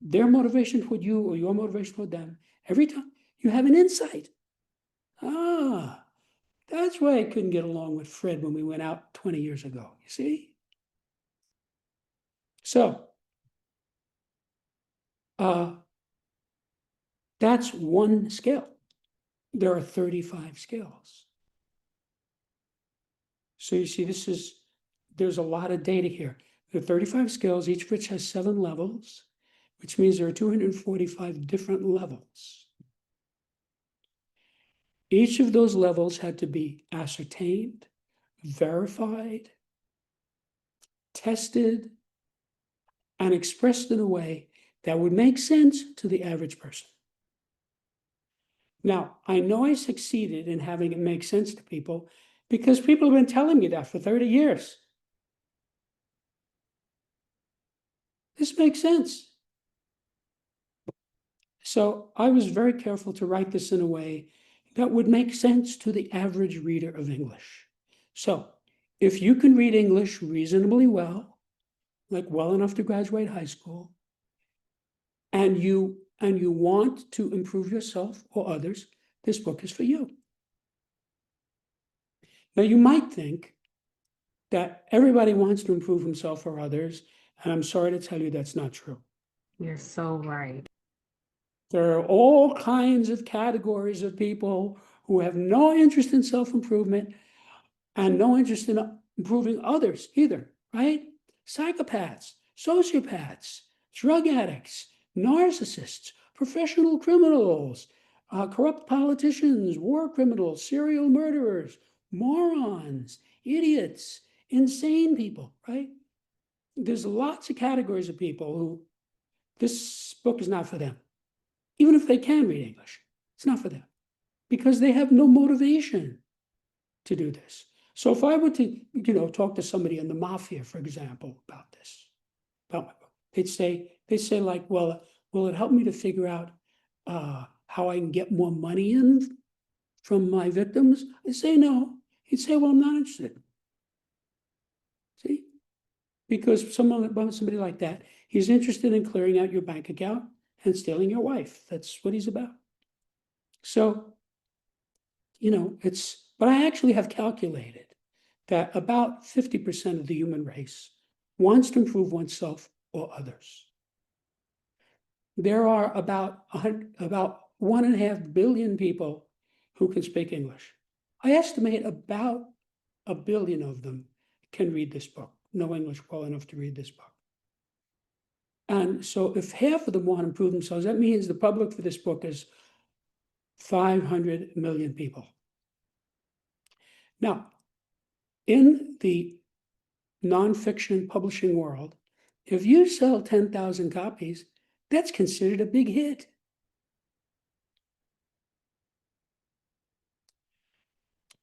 their motivation toward you or your motivation toward them, every time you have an insight. Ah, that's why I couldn't get along with Fred when we went out 20 years ago, you see? So, that's one scale. There are 35 scales. So you see, there's a lot of data here. There are 35 scales, each of which has 7 levels, which means there are 245 different levels. Each of those levels had to be ascertained, verified, tested, and expressed in a way that would make sense to the average person. Now, I know I succeeded in having it make sense to people because people have been telling me that for 30 years. This makes sense. So I was very careful to write this in a way that would make sense to the average reader of English. So if you can read English reasonably well, like well enough to graduate high school, and you want to improve yourself or others, this book is for you. Now, you might think that everybody wants to improve himself or others, and I'm sorry to tell you that's not true. You're so right. There are all kinds of categories of people who have no interest in self-improvement and no interest in improving others either, right? Psychopaths, sociopaths, drug addicts, narcissists, professional criminals, corrupt politicians, war criminals, serial murderers, morons, idiots, insane people, right? There's lots of categories of people who this book is not for them. Even if they can read English, it's not for them because they have no motivation to do this. So if I were to, talk to somebody in the mafia, for example, about this, about my book, they'd say like, well, will it help me to figure out how I can get more money in from my victims? I'd say no. He'd say, well, I'm not interested. See? Because somebody like that, he's interested in clearing out your bank account and stealing your wife. That's what he's about. So, but I actually have calculated that about 50% of the human race wants to improve oneself or others. There are about 1.5 billion people who can speak English. I estimate about 1 billion of them can read this book, know English well enough to read this book. And so if half of them want to improve themselves, that means the public for this book is 500 million people. Now, in the nonfiction publishing world, if you sell 10,000 copies, that's considered a big hit.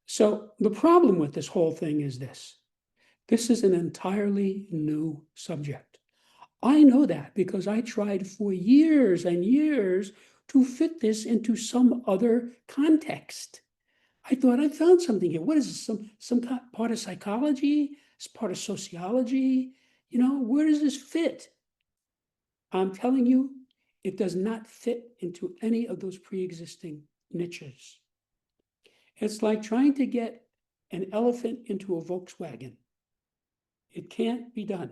So the problem with this whole thing is this. This is an entirely new subject. I know that because I tried for years and years to fit this into some other context. I thought I found something here. What is this? Some part of psychology? It's part of sociology? Where does this fit? I'm telling you, it does not fit into any of those pre-existing niches. It's like trying to get an elephant into a Volkswagen. It can't be done.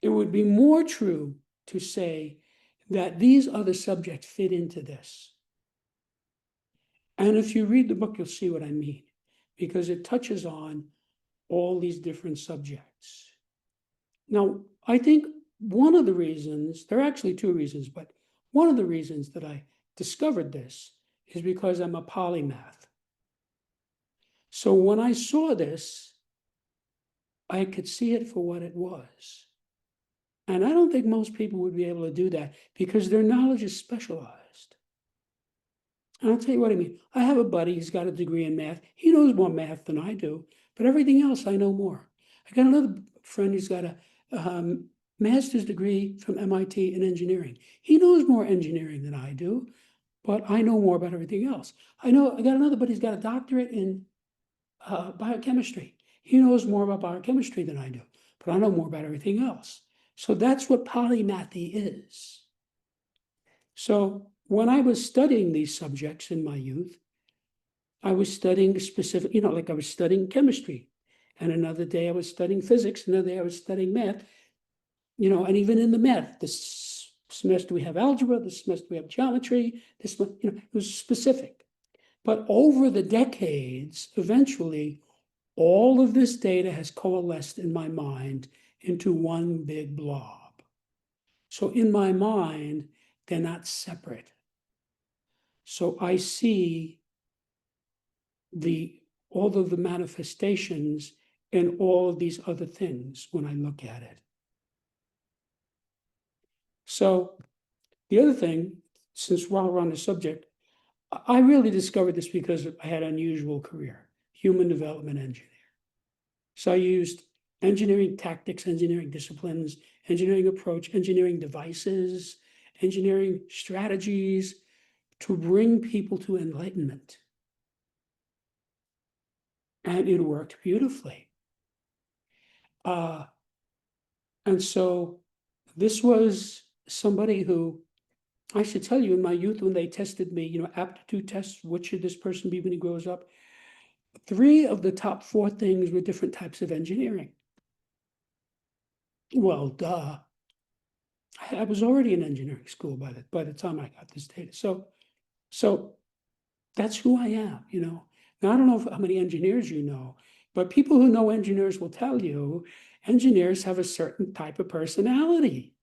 It would be more true to say that these other subjects fit into this. And if you read the book, you'll see what I mean, because it touches on all these different subjects. Now, I think one of the reasons, there are actually two reasons, but one of the reasons that I discovered this is because I'm a polymath. So when I saw this, I could see it for what it was. And I don't think most people would be able to do that because their knowledge is specialized. And I'll tell you what I mean. I have a buddy, he's got a degree in math. He knows more math than I do, but everything else I know more. I got another friend who's got a master's degree from MIT in engineering. He knows more engineering than I do, but I know more about everything else. I got another buddy, he's got a doctorate in biochemistry. He knows more about biochemistry than I do, but I know more about everything else. So that's what polymathy is. So when I was studying these subjects in my youth, I was studying specific, like I was studying chemistry. And another day I was studying physics, another day I was studying math, and even in the math, this semester we have algebra, this semester we have geometry, it was specific. But over the decades, eventually, all of this data has coalesced in my mind into one big blob. So in my mind, they're not separate. So I see all of the manifestations in all of these other things when I look at it. So the other thing, since while we're on the subject, I really discovered this because I had an unusual career, human development engineer. So I used engineering tactics, engineering disciplines, engineering approach, engineering devices, engineering strategies to bring people to enlightenment. And it worked beautifully. And so this was somebody who, I should tell you, in my youth, when they tested me, aptitude tests, what should this person be when he grows up? 3 of the top 4 things were different types of engineering. Well, duh. I was already in engineering school by the time I got this data. So that's who I am, Now, I don't know how many engineers you know, but people who know engineers will tell you engineers have a certain type of personality.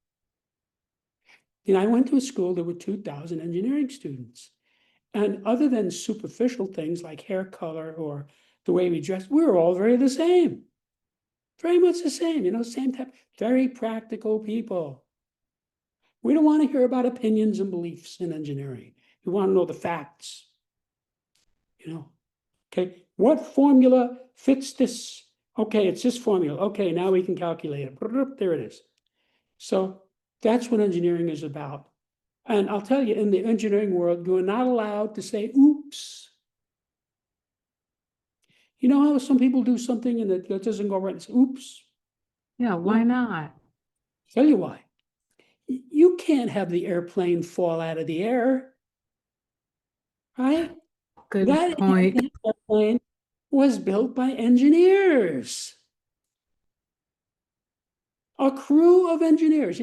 I went to a school, there were 2,000 engineering students. And other than superficial things like hair color or the way we dress, we were all very the same. Very much the same, same type, very practical people. We don't want to hear about opinions and beliefs in engineering. We want to know the facts. Okay, what formula fits this? Okay, it's this formula. Okay, now we can calculate it. There it is. So that's what engineering is about. And I'll tell you, in the engineering world, you are not allowed to say, oops. You know how some people do something and it doesn't go right and say, oops? Yeah, why not? Tell you why. You can't have the airplane fall out of the air, right? Good That point. airplane was built by engineers. A crew of engineers,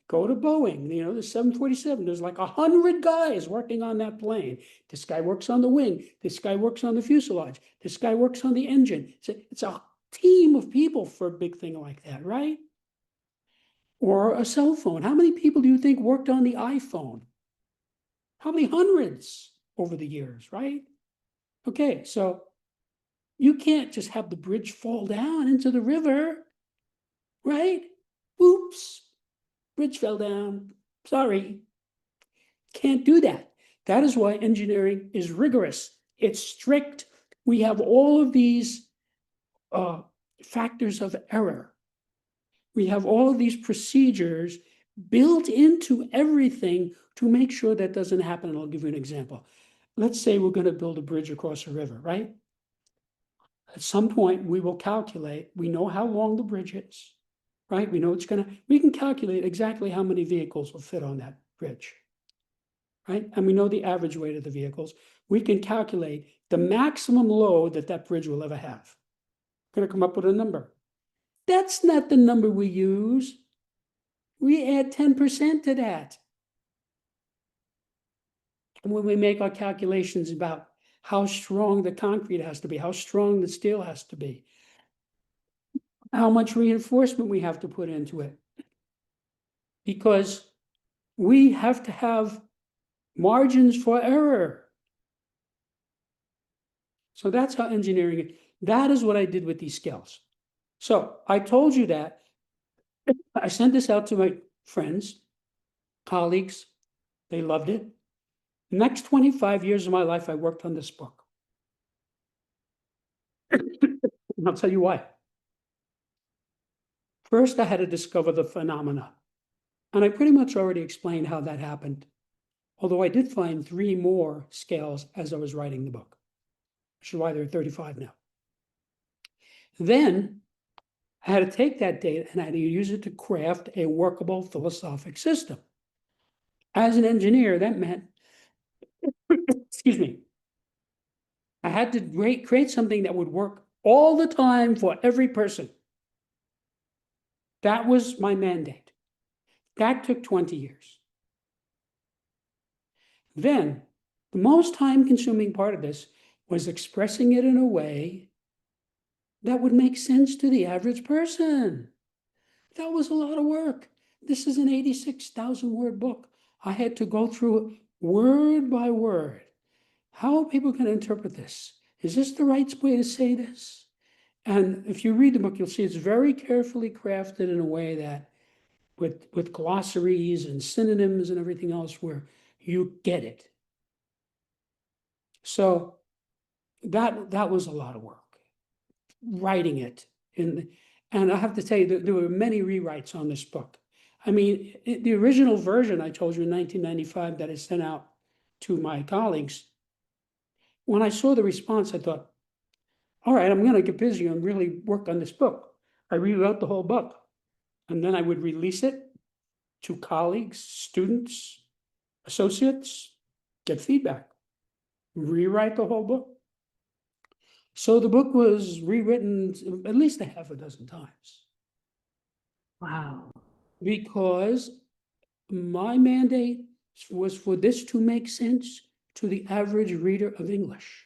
go to Boeing, the 747, there's like 100 guys working on that plane. This guy works on the wing. This guy works on the fuselage. This guy works on the engine. It's a team of people for a big thing like that, right? Or a cell phone. How many people do you think worked on the iPhone? How many hundreds over the years, right? Okay, so You can't just have the bridge fall down into the river, right? Oops, bridge fell down. Sorry. Can't do that. That is why engineering is rigorous. It's strict. We have all of these uh, factors of error. We have all of these procedures built into everything to make sure that doesn't happen. And I'll give you an example. Let's say we're going to build a bridge across a river, right? At some point, we will calculate, we know how long the bridge is, right? We know we can calculate exactly how many vehicles will fit on that bridge, right? And we know the average weight of the vehicles. We can calculate the maximum load that that bridge will ever have. We're going to come up with a number. That's not the number we use. We add 10% to that. And when we make our calculations about how strong the concrete has to be, how strong the steel has to be, how much reinforcement we have to put into it. Because we have to have margins for error. So that's how engineering, that is what I did with these scales. So I told you that. I sent this out to my friends, colleagues. They loved it. The next 25 years of my life, I worked on this book. And I'll tell you why. First, I had to discover the phenomena. And I pretty much already explained how that happened. Although I did find 3 more scales as I was writing the book, which is why there are 35 now. Then I had to take that data and I had to use it to craft a workable philosophic system. As an engineer, that meant, excuse me, I had to create something that would work all the time for every person. That was my mandate. That took 20 years. Then, the most time-consuming part of this was expressing it in a way that would make sense to the average person. That was a lot of work. This is an 86,000 word book. I had to go through it word by word. How are people going to interpret this? Is this the right way to say this? And if you read the book, you'll see it's very carefully crafted in a way that with glossaries and synonyms and everything else where you get it. So that was a lot of work, writing it. And I have to tell you that there were many rewrites on this book. I mean, the original version I told you in 1995 that I sent out to my colleagues, when I saw the response, I thought, all right, I'm going to get busy and really work on this book. I rewrote the whole book. And then I would release it to colleagues, students, associates, get feedback, rewrite the whole book. So the book was rewritten at least a half a dozen times. Wow. Because my mandate was for this to make sense to the average reader of English.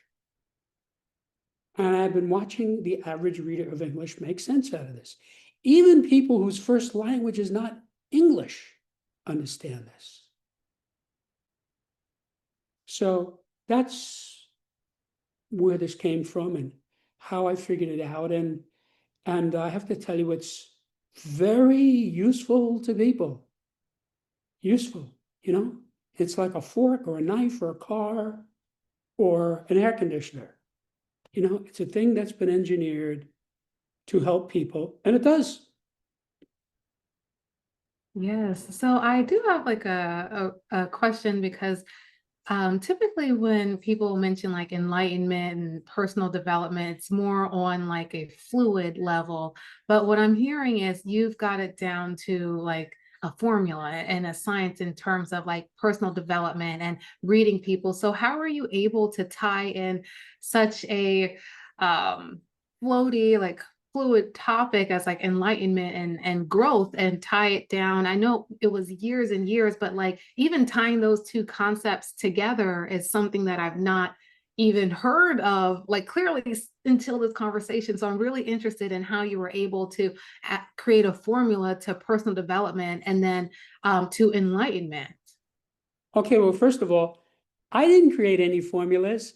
And I've been watching the average reader of English make sense out of this. Even people whose first language is not English understand this. So that's where this came from and how I figured it out. And I have to tell you, it's very useful to people. Useful, you know? It's like a fork or a knife or a car or an air conditioner. You know, it's a thing that's been engineered to help people, and it does. Yes. So I do have like a question because typically when people mention like enlightenment and personal development, it's more on like a fluid level. But what I'm hearing is you've got it down to like a formula and a science in terms of like personal development and reading people. So how are you able to tie in such a um floaty, like fluid topic as like enlightenment and growth and tie it down? I know it was years and years, but like even tying those two concepts together is something that I've not even heard of, like clearly until this conversation. So I'm really interested in how you were able to create a formula to personal development and then to enlightenment. Okay, well, first of all, I didn't create any formulas.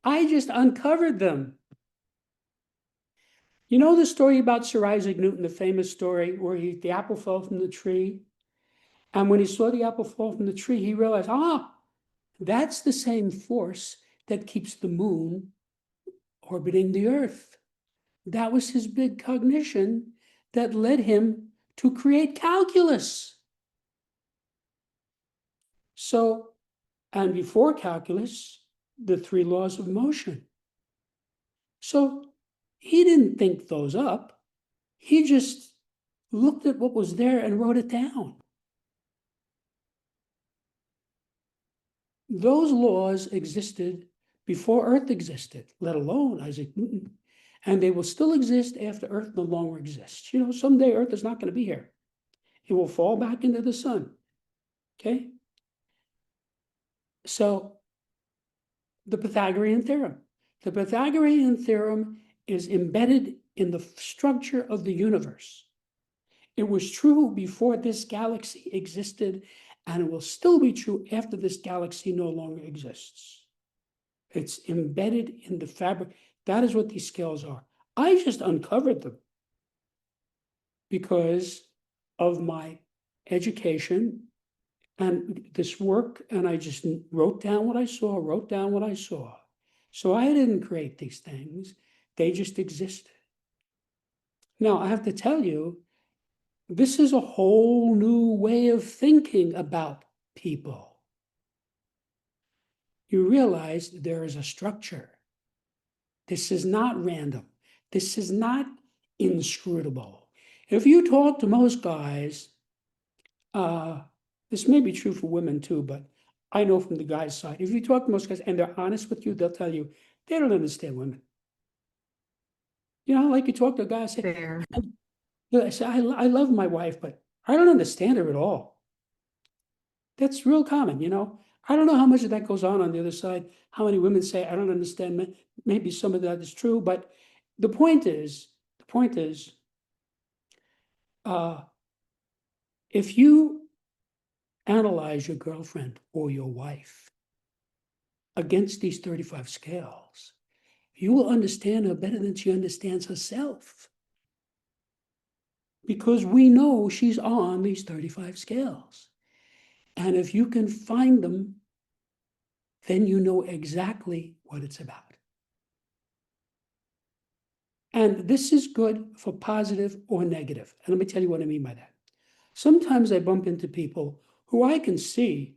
I just uncovered them. You know the story about Sir Isaac Newton, the famous story where the apple fell from the tree? And when he saw the apple fall from the tree, he realized, that's the same force that keeps the moon orbiting the earth. That was his big cognition that led him to create calculus. So, and before calculus, the three laws of motion. So he didn't think those up. He just looked at what was there and wrote it down. Those laws existed before Earth existed, let alone Isaac Newton. And they will still exist after Earth no longer exists. You know, someday Earth is not going to be here. It will fall back into the sun. Okay? So, the Pythagorean theorem. The Pythagorean theorem is embedded in the structure of the universe. It was true before this galaxy existed, and it will still be true after this galaxy no longer exists. It's embedded in the fabric. That is what these scales are. I just uncovered them because of my education and this work, and I just wrote down what I saw. So I didn't create these things, they just existed. Now, I have to tell you, this is a whole new way of thinking about people. You realize there is a structure. This is not random. This is not inscrutable. If you talk to most guys, this may be true for women too, but I know from the guy's side, if you talk to most guys and they're honest with you, they'll tell you they don't understand women. You know, like you talk to a guy and say, Fair. I love my wife, but I don't understand her at all. That's real common, you know. I don't know how much of that goes on the other side, how many women say, I don't understand men. Maybe some of that is true, but the point is, uh, if you analyze your girlfriend or your wife against these 35 scales, you will understand her better than she understands herself. Because we know she's on these 35 scales. And if you can find them, then you know exactly what it's about. And this is good for positive or negative. And let me tell you what I mean by that. Sometimes I bump into people who I can see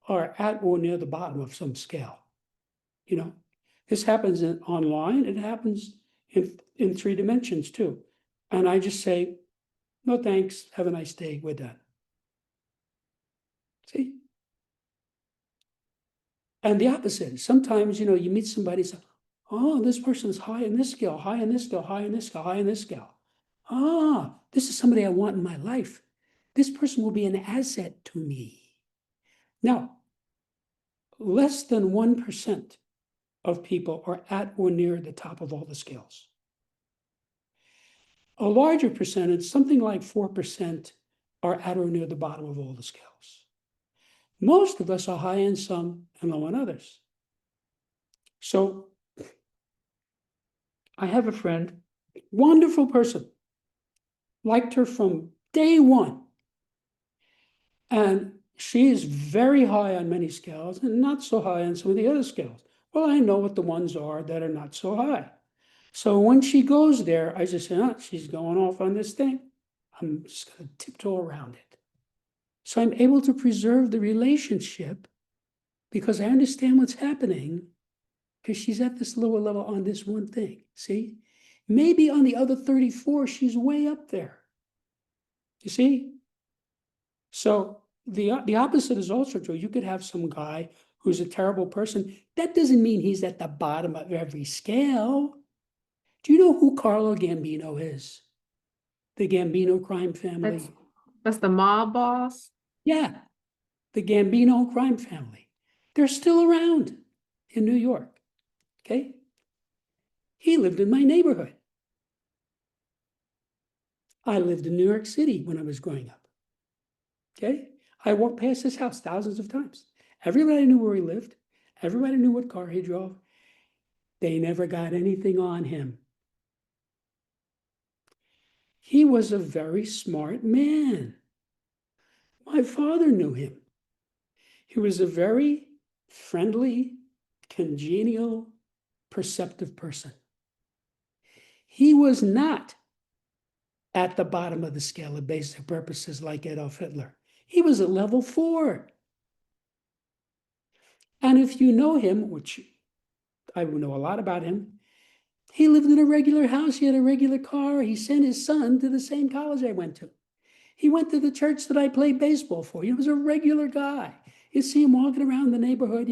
are at or near the bottom of some scale. You know, this happens online, it happens in three dimensions too. And I just say, no thanks, have a nice day, we're done. See? And the opposite. Sometimes, you know, you meet somebody and say, oh, this person is high in this scale, high in this scale, high in this scale, high in this scale. This is somebody I want in my life. This person will be an asset to me. Now, less than 1% of people are at or near the top of all the scales. A larger percentage, something like 4%, are at or near the bottom of all the scales. Most of us are high in some and low in others. So I have a friend, wonderful person, liked her from day one. And she is very high on many scales and not so high on some of the other scales. Well, I know what the ones are that are not so high. So when she goes there, I just say, she's going off on this thing. I'm just going to tiptoe around it. So I'm able to preserve the relationship because I understand what's happening because she's at this lower level on this one thing. See? Maybe on the other 34, she's way up there. You see? So the opposite is also true. You could have some guy who's a terrible person. That doesn't mean he's at the bottom of every scale. Do you know who Carlo Gambino is? The Gambino crime That's family. that's the mob boss. Yeah, the Gambino crime family. They're still around in New York. Okay? He lived in my neighborhood. I lived in New York City when I was growing up. Okay? I walked past his house thousands of times. Everybody knew where he lived. Everybody knew what car he drove. They never got anything on him. He was a very smart man. My father knew him. He was a very friendly, congenial, perceptive person. He was not at the bottom of the scale of basic purposes like Adolf Hitler. He was at level 4. And if you know him, which I know a lot about him, he lived in a regular house. He had a regular car. He sent his son to the same college I went to. He went to the church that I played baseball for. He was a regular guy. You see him walking around the neighborhood,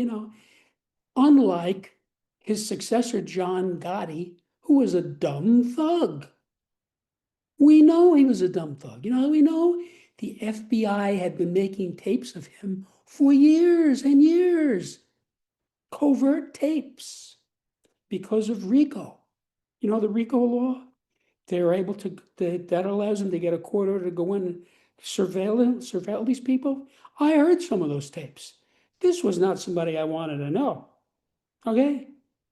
unlike his successor, John Gotti, who was a dumb thug. We know he was a dumb thug. You know how we know? The FBI had been making tapes of him for years and years, covert tapes, because of RICO. You know the RICO law? They're able to, that allows them to get a court order to go in and surveil these people. I heard some of those tapes. This was not somebody I wanted to know. Okay?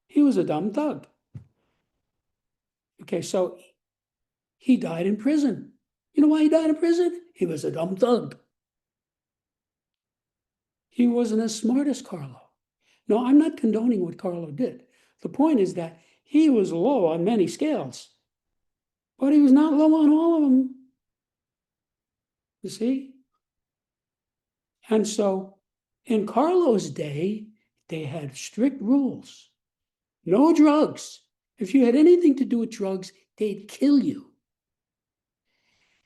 He was a dumb thug. Okay, so he died in prison. You know why he died in prison? He was a dumb thug. He wasn't as smart as Carlo. No, I'm not condoning what Carlo did. The point is that he was low on many scales, but he was not low on all of them. You see? And so in Carlo's day, they had strict rules. No drugs. If you had anything to do with drugs, they'd kill you.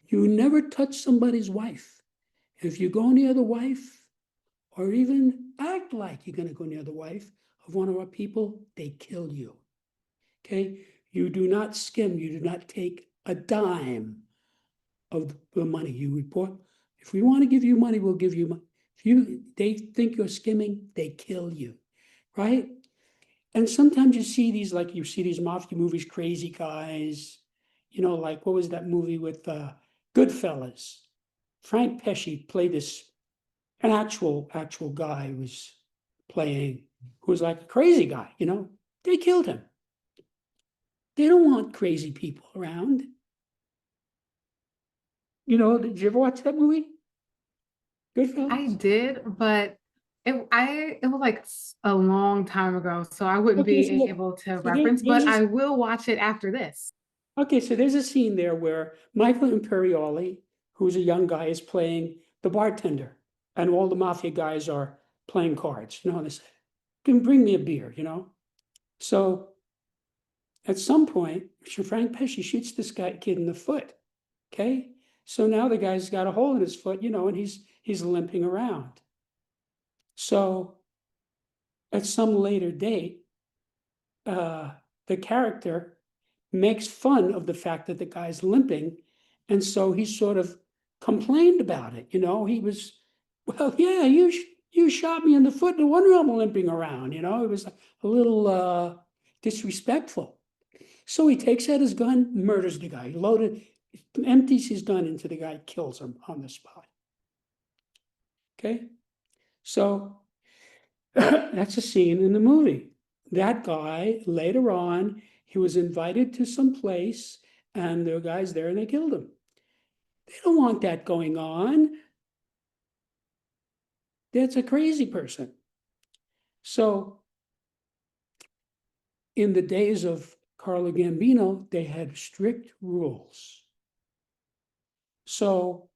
You never touch somebody's wife. If you go near the wife, or even act like you're going to go near the wife of one of our people, they kill you. Okay? You do not skim, you do not take a dime of the money you report. If we want to give you money, we'll give you money. If they think you're skimming, they kill you, right? And sometimes you see these mafia movies, Crazy Guys, like what was that movie with Goodfellas? Frank Pesci played an actual guy who was playing, who was like a crazy guy, They killed him. They don't want crazy people around. Did you ever watch that movie? I Goodfellas? did, but it was like a long time ago, so I wouldn't Okay, be so, able to so there, reference, there's but this I will watch it after this. okay, so there's a scene there where Michael Imperioli, who's a young guy, is playing the bartender, and all the mafia guys are playing cards. They say, "Can bring me a beer." So at some point, Frank Pesci shoots this kid in the foot. Okay, so now the guy's got a hole in his foot, and he's limping around. So at some later date, the character makes fun of the fact that the guy's limping. And so he sort of complained about it. He was, well, yeah, you shot me in the foot. No wonder I'm limping around. It was a little disrespectful. So he takes out his gun, murders the guy, empties his gun into the guy, kills him on the spot. Okay. So that's a scene in the movie. That guy, later on, he was invited to some place and there were guys there and they killed him. They don't want that going on. That's a crazy person. So in the days of Carlo Gambino, they had strict rules. So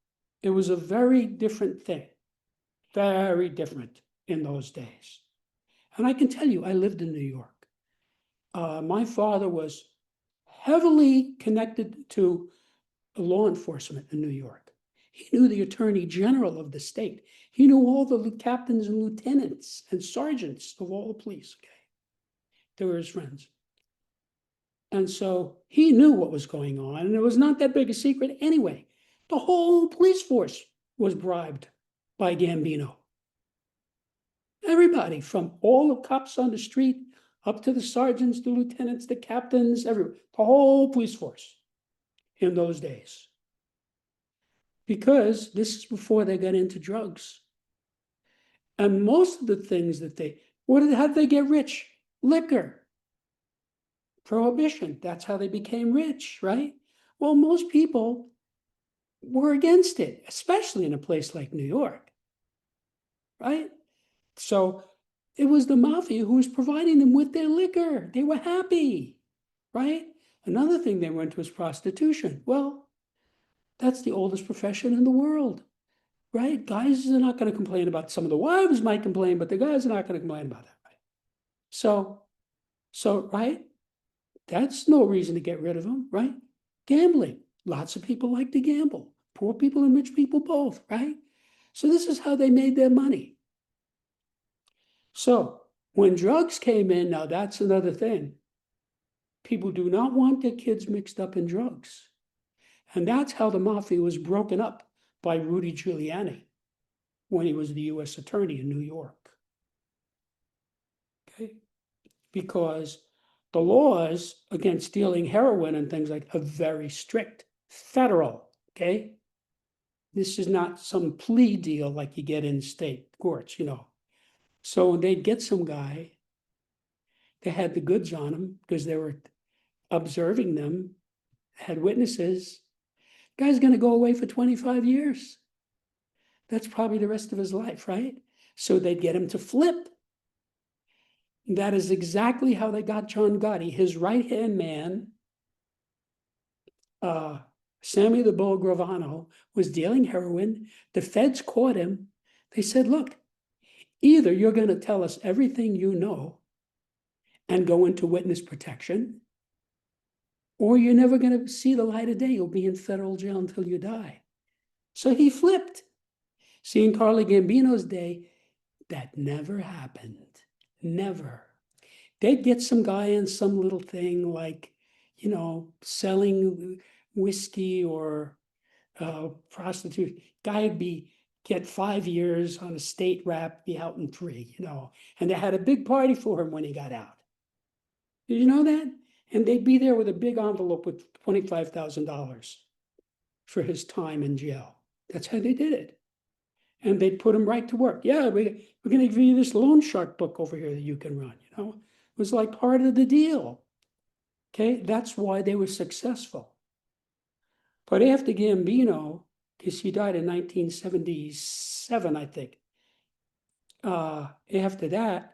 it was a very different thing, very different in those days. And I can tell you, I lived in New York. My father was heavily connected to law enforcement in New York. He knew the attorney general of the state. He knew all the captains and lieutenants and sergeants of all the police. Okay, they were his friends. And so he knew what was going on, and it was not that big a secret anyway. The whole police force was bribed by Gambino. Everybody, from all the cops on the street up to the sergeants, the lieutenants, the captains, everybody, the whole police force in those days. Because this is before they got into drugs. And most of the things that how did they get rich? Liquor, prohibition. That's how they became rich, right? Well, most people were against it, especially in a place like New York, right? So it was the mafia who was providing them with their liquor. They were happy, right? Another thing they went to was prostitution. Well, that's the oldest profession in the world, right? Guys are not going to complain about, some of the wives might complain, but the guys are not going to complain about that, right? So, right? That's no reason to get rid of them, right? Gambling. Lots of people like to gamble. Poor people and rich people both, right? So this is how they made their money. So when drugs came in, now that's another thing. People do not want their kids mixed up in drugs. And that's how the mafia was broken up by Rudy Giuliani when he was the US attorney in New York. Okay? Because the laws against stealing heroin and things like are very strict, federal. Okay? This is not some plea deal like you get in state courts, you know. So when they'd get some guy, they had the goods on him because they were observing them, had witnesses. Guy's going to go away for 25 years. That's probably the rest of his life, right? So they'd get him to flip. That is exactly how they got John Gotti. His right-hand man, Sammy the Bull Gravano, was dealing heroin. The feds caught him. They said, look, either you're going to tell us everything you know and go into witness protection, or you're never going to see the light of day. You'll be in federal jail until you die. So he flipped. See, in Carlo Gambino's day, that never happened. Never. They'd get some guy in some little thing like, you know, selling whiskey or prostitute. Guy'd get 5 years on a state rap, be out in 3, you know. And they had a big party for him when he got out. Did you know that? And they'd be there with a big envelope with $25,000 for his time in jail. That's how they did it. And they'd put him right to work. Yeah, we're going to give you this loan shark book over here that you can run, you know. It was like part of the deal. Okay, that's why they were successful. But after Gambino, because he died in 1977, I think, after that,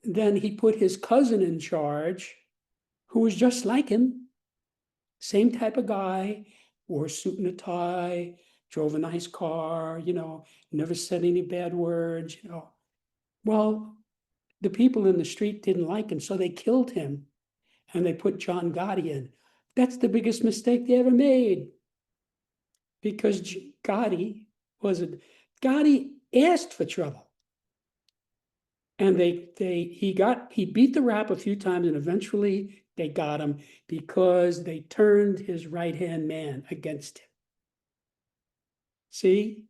then he put his cousin in charge, who was just like him, same type of guy, wore a suit and a tie, drove a nice car, you know, never said any bad words, you know. Well, the people in the street didn't like him, so they killed him and they put John Gotti in. That's the biggest mistake they ever made because Gotti Gotti asked for trouble. And he beat the rap a few times and eventually they got him because they turned his right-hand man against him. See?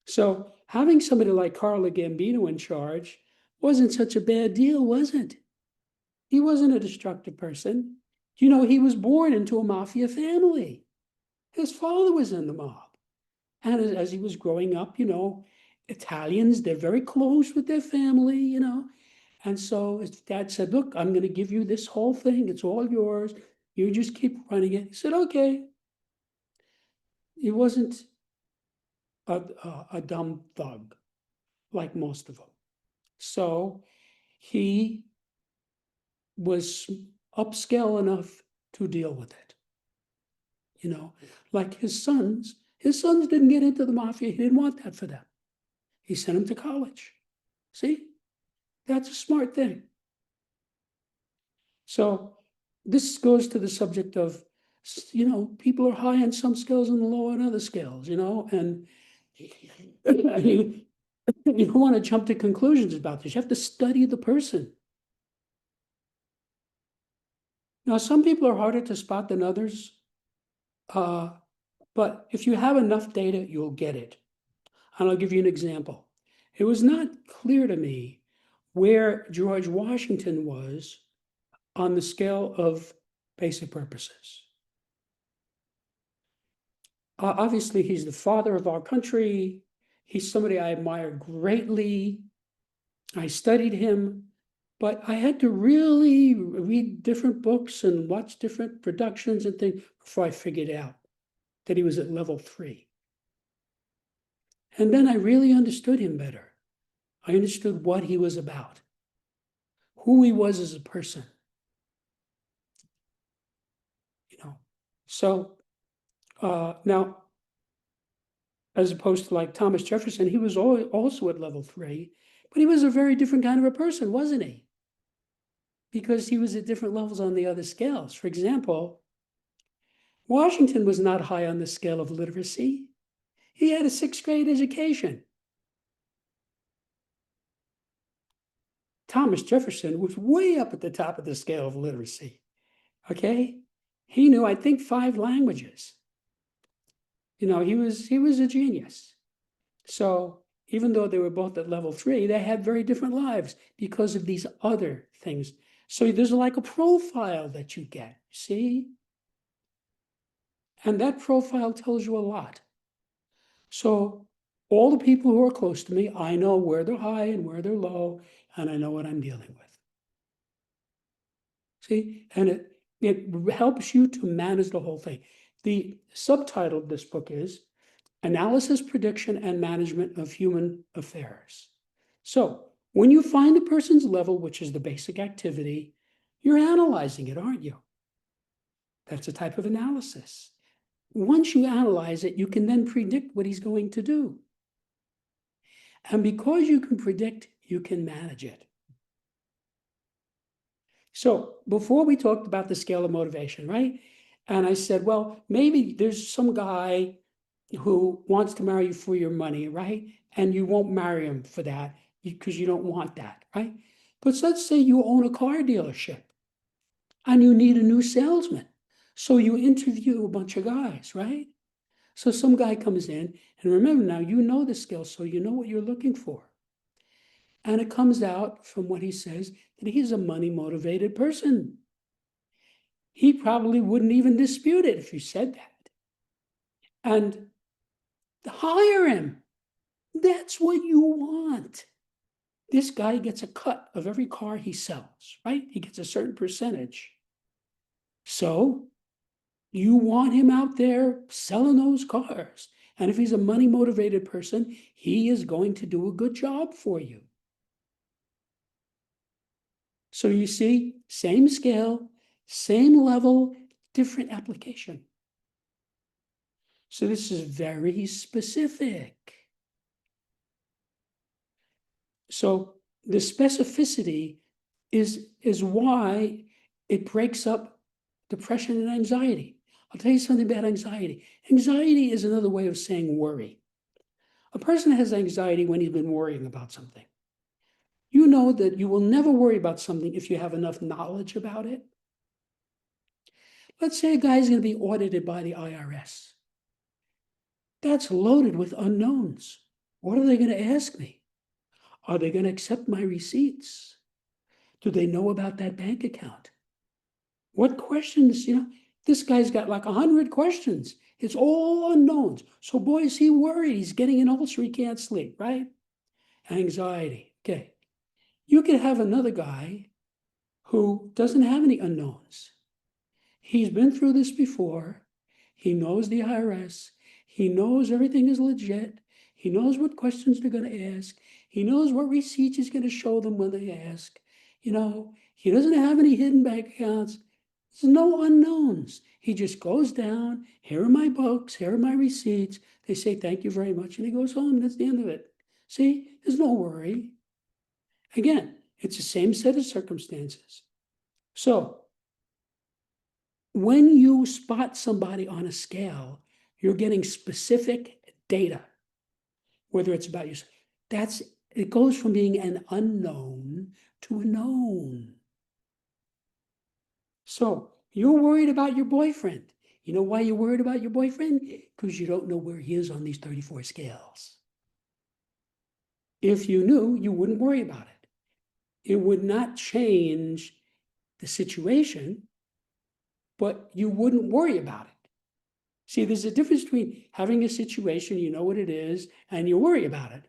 So having somebody like Carlo Gambino in charge wasn't such a bad deal, was it? He wasn't a destructive person. You know, he was born into a mafia family. His father was in the mob. And as he was growing up, you know, Italians, they're very close with their family, you know. And so his dad said, look, I'm going to give you this whole thing. It's all yours. You just keep running it. He said, okay. He wasn't a dumb thug like most of them. So he was upscale enough to deal with it. You know, like his sons didn't get into the mafia. He didn't want that for them. He sent them to college. See, that's a smart thing. So this goes to the subject of, you know, people are high on some skills and low on other skills, you know, and you don't want to jump to conclusions about this. You have to study the person. Now, some people are harder to spot than others, but if you have enough data, you'll get it. And I'll give you an example. It was not clear to me where George Washington was on the scale of basic purposes. Obviously, he's the father of our country. He's somebody I admire greatly. I studied him. But I had to really read different books and watch different productions and things before I figured out that he was at level 3. And then I really understood him better. I understood what he was about, who he was as a person, you know. So now, as opposed to like Thomas Jefferson, he was also at level 3, but he was a very different kind of a person, wasn't he? Because he was at different levels on the other scales. For example, Washington was not high on the scale of literacy. He had a 6th grade education. Thomas Jefferson was way up at the top of the scale of literacy. Okay. He knew, I think, 5 languages. He was a genius. So even though they were both at level 3, they had very different lives because of these other things. So there's like a profile that you get, see? And that profile tells you a lot. So all the people who are close to me, I know where they're high and where they're low, and I know what I'm dealing with. See, and it helps you to manage the whole thing. The subtitle of this book is Analysis, Prediction, and Management of Human Affairs. So when you find a person's level, which is the basic activity, you're analyzing it, aren't you? That's a type of analysis. Once you analyze it, you can then predict what he's going to do. And because you can predict, you can manage it. So before we talked about the scale of motivation, right? And I said, well, maybe there's some guy who wants to marry you for your money, right? And you won't marry him for that because you don't want that, right? But let's say you own a car dealership and you need a new salesman. So you interview a bunch of guys, right? So some guy comes in, and remember now, you know the skill, so you know what you're looking for. And it comes out from what he says that he's a money motivated person. He probably wouldn't even dispute it if you said that. And hire him. That's what you want. This guy gets a cut of every car he sells, right? He gets a certain percentage. So you want him out there selling those cars. And if he's a money motivated person, he is going to do a good job for you. So you see, same scale, same level, different application. So this is very specific. So the specificity is why it breaks up depression and anxiety. I'll tell you something about anxiety. Anxiety is another way of saying worry. A person has anxiety when he's been worrying about something. You know that you will never worry about something if you have enough knowledge about it. Let's say a guy's going to be audited by the IRS. That's loaded with unknowns. What are they going to ask me? Are they going to accept my receipts? Do they know about that bank account? What questions, this guy's got like 100 questions. It's all unknowns. So boy, is he worried. He's getting an ulcer. He can't sleep, right? Anxiety. Okay. You could have another guy who doesn't have any unknowns. He's been through this before. He knows the IRS. He knows everything is legit. He knows what questions they're going to ask. He knows what receipts he's going to show them when they ask. He doesn't have any hidden bank accounts. There's no unknowns. He just goes down. Here are my books. Here are my receipts. They say, thank you very much. And he goes home. That's the end of it. See, there's no worry. Again, it's the same set of circumstances. So when you spot somebody on a scale, you're getting specific data, whether it's about you. It goes from being an unknown to a known. So you're worried about your boyfriend. You know why you're worried about your boyfriend? Because you don't know where he is on these 34 scales. If you knew, you wouldn't worry about it. It would not change the situation, but you wouldn't worry about it. See, there's a difference between having a situation, you know what it is, and you worry about it.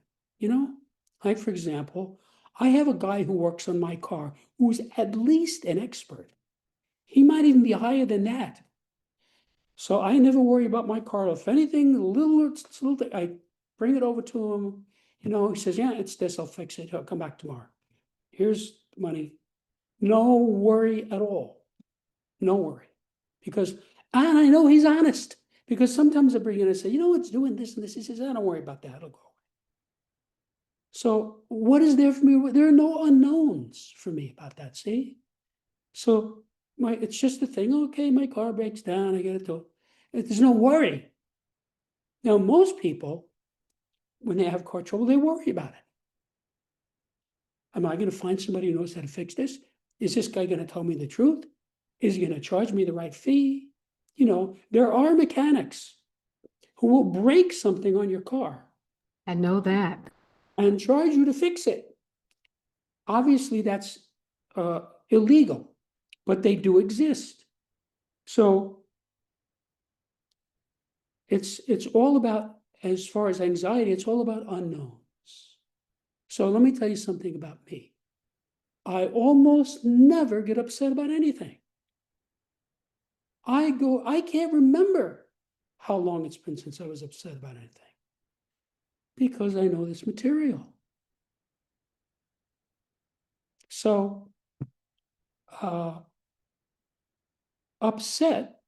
Like, for example, I have a guy who works on my car who's at least an expert. He might even be higher than that. So I never worry about my car. If anything, I bring it over to him. He says, yeah, it's this, I'll fix it. He'll come back tomorrow. Here's money. No worry at all. No worry. And I know he's honest. Because sometimes I bring in and say, it's doing this and this. He says, don't worry about that. It'll go. So what is there for me? There are no unknowns for me about that, see? So it's just a thing. Okay, my car breaks down. I get it to. There's no worry. Now, most people, when they have car trouble, they worry about it. Am I going to find somebody who knows how to fix this? Is this guy going to tell me the truth? Is he going to charge me the right fee? There are mechanics who will break something on your car I know that. and charge you to fix it. Obviously, that's illegal, but they do exist. So it's all about, as far as anxiety, it's all about unknowns. So let me tell you something about me. I almost never get upset about anything. I can't remember how long it's been since I was upset about anything because I know this material. So upset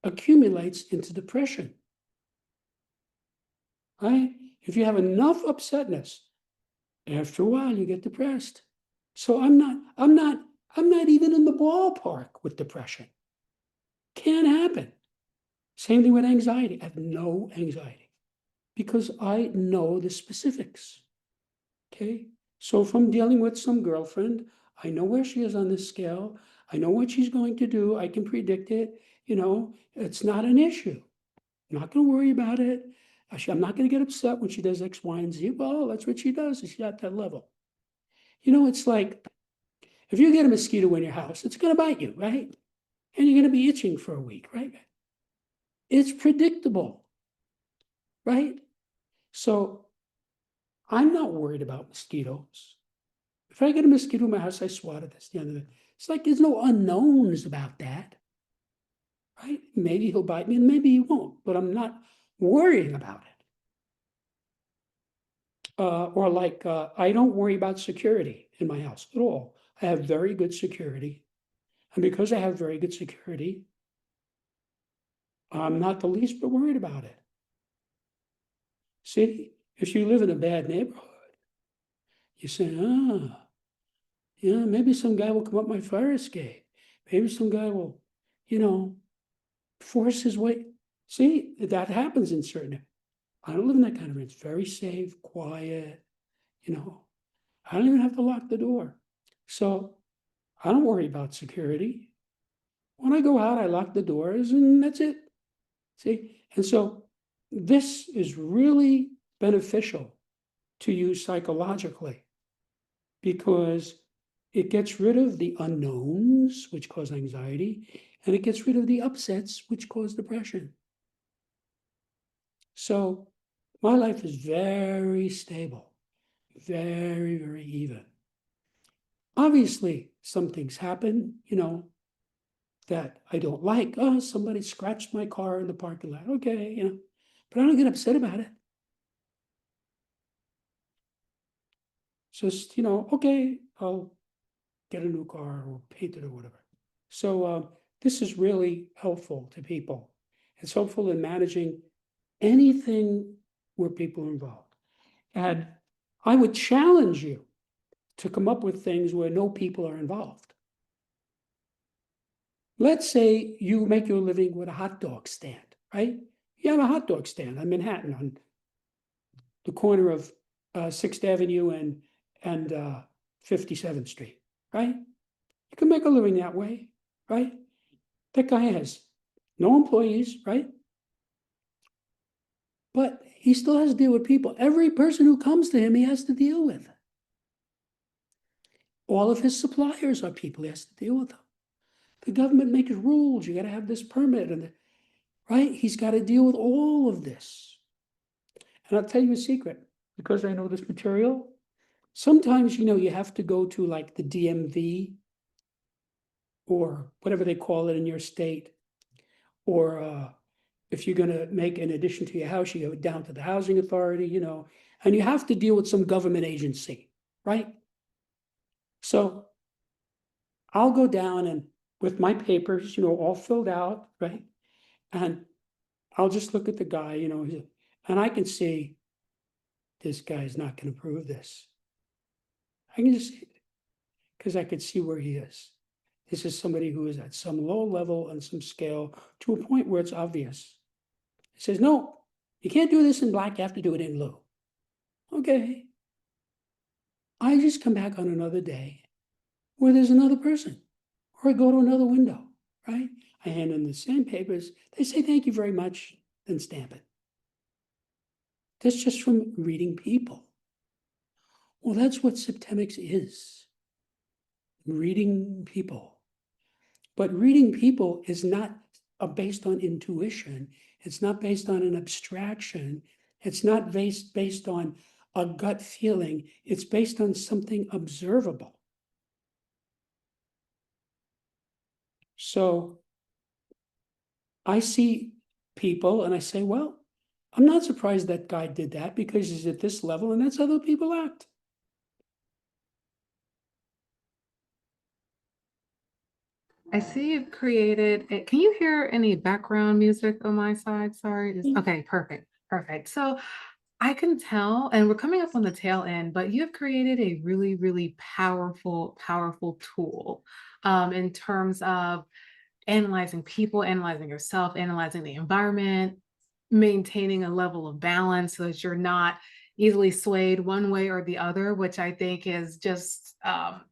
accumulates into depression. Right? If you have enough upsetness, after a while you get depressed. So I'm not even in the ballpark with depression. Can't happen. Same thing with anxiety. I have no anxiety because I know the specifics. Okay. So if I'm dealing with some girlfriend, I know where she is on this scale. I know what she's going to do. I can predict it. It's not an issue. I'm not going to worry about it. I'm not going to get upset when she does X, Y, and Z. Well, that's what she does. She's at that level. It's like if you get a mosquito in your house, it's going to bite you, right? And you're going to be itching for a week, right? It's predictable, right? So I'm not worried about mosquitoes. If I get a mosquito in my house, I swat it. That's the end of it. It's like there's no unknowns about that, right? Maybe he'll bite me and maybe he won't, but I'm not worrying about it. I don't worry about security in my house at all. I have very good security. And because I have very good security, I'm not the least bit worried about it. See, if you live in a bad neighborhood, you say, yeah, maybe some guy will come up my fire escape. Maybe some guy will, force his way. See, that happens in certain. I don't live in that kind of. It's very safe, quiet. I don't even have to lock the door. So I don't worry about security. When I go out, I lock the doors and that's it. See, and so this is really beneficial to you psychologically because it gets rid of the unknowns, which cause anxiety, and it gets rid of the upsets, which cause depression. So my life is very stable, very, very even. Obviously, some things happen, that I don't like. Oh, somebody scratched my car in the parking lot. Okay, but I don't get upset about it. Just, okay, I'll get a new car or paint it or whatever. So this is really helpful to people. It's helpful in managing anything where people are involved. And I would challenge you to come up with things where no people are involved. Let's say you make your living with a hot dog stand, right? You have a hot dog stand on Manhattan on the corner of 6th Avenue and 57th Street, right? You can make a living that way, right? That guy has no employees, right? But he still has to deal with people. Every person who comes to him, he has to deal with. All of his suppliers are people he has to deal with them. The government makes rules. You got to have this permit, right? He's got to deal with all of this. And I'll tell you a secret, because I know this material. Sometimes, you have to go to like the DMV or whatever they call it in your state, or if you're going to make an addition to your house, you go down to the housing authority, and you have to deal with some government agency, right? So I'll go down and with my papers, all filled out, right? And I'll just look at the guy, and I can see this guy's not going to approve this. I can just see it because I could see where he is. This is somebody who is at some low level and some scale to a point where it's obvious. It says, no, you can't do this in black, you have to do it in blue. Okay. I just come back on another day where there's another person, or I go to another window, right? I hand in the same papers. They say, thank you very much, then stamp it. That's just from reading people. Well, that's what Septemics is, reading people. But reading people is not based on intuition. It's not based on an abstraction. It's not based on a gut feeling. It's based on something observable. So I see people and I say, well, I'm not surprised that guy did that because he's at this level and that's how other people act. I see you've created it. Can you hear any background music on my side? Sorry. Okay, perfect. Perfect. So I can tell, and we're coming up on the tail end, but you've created a really, really powerful, powerful tool in terms of analyzing people, analyzing yourself, analyzing the environment, maintaining a level of balance so that you're not easily swayed one way or the other, which I think is just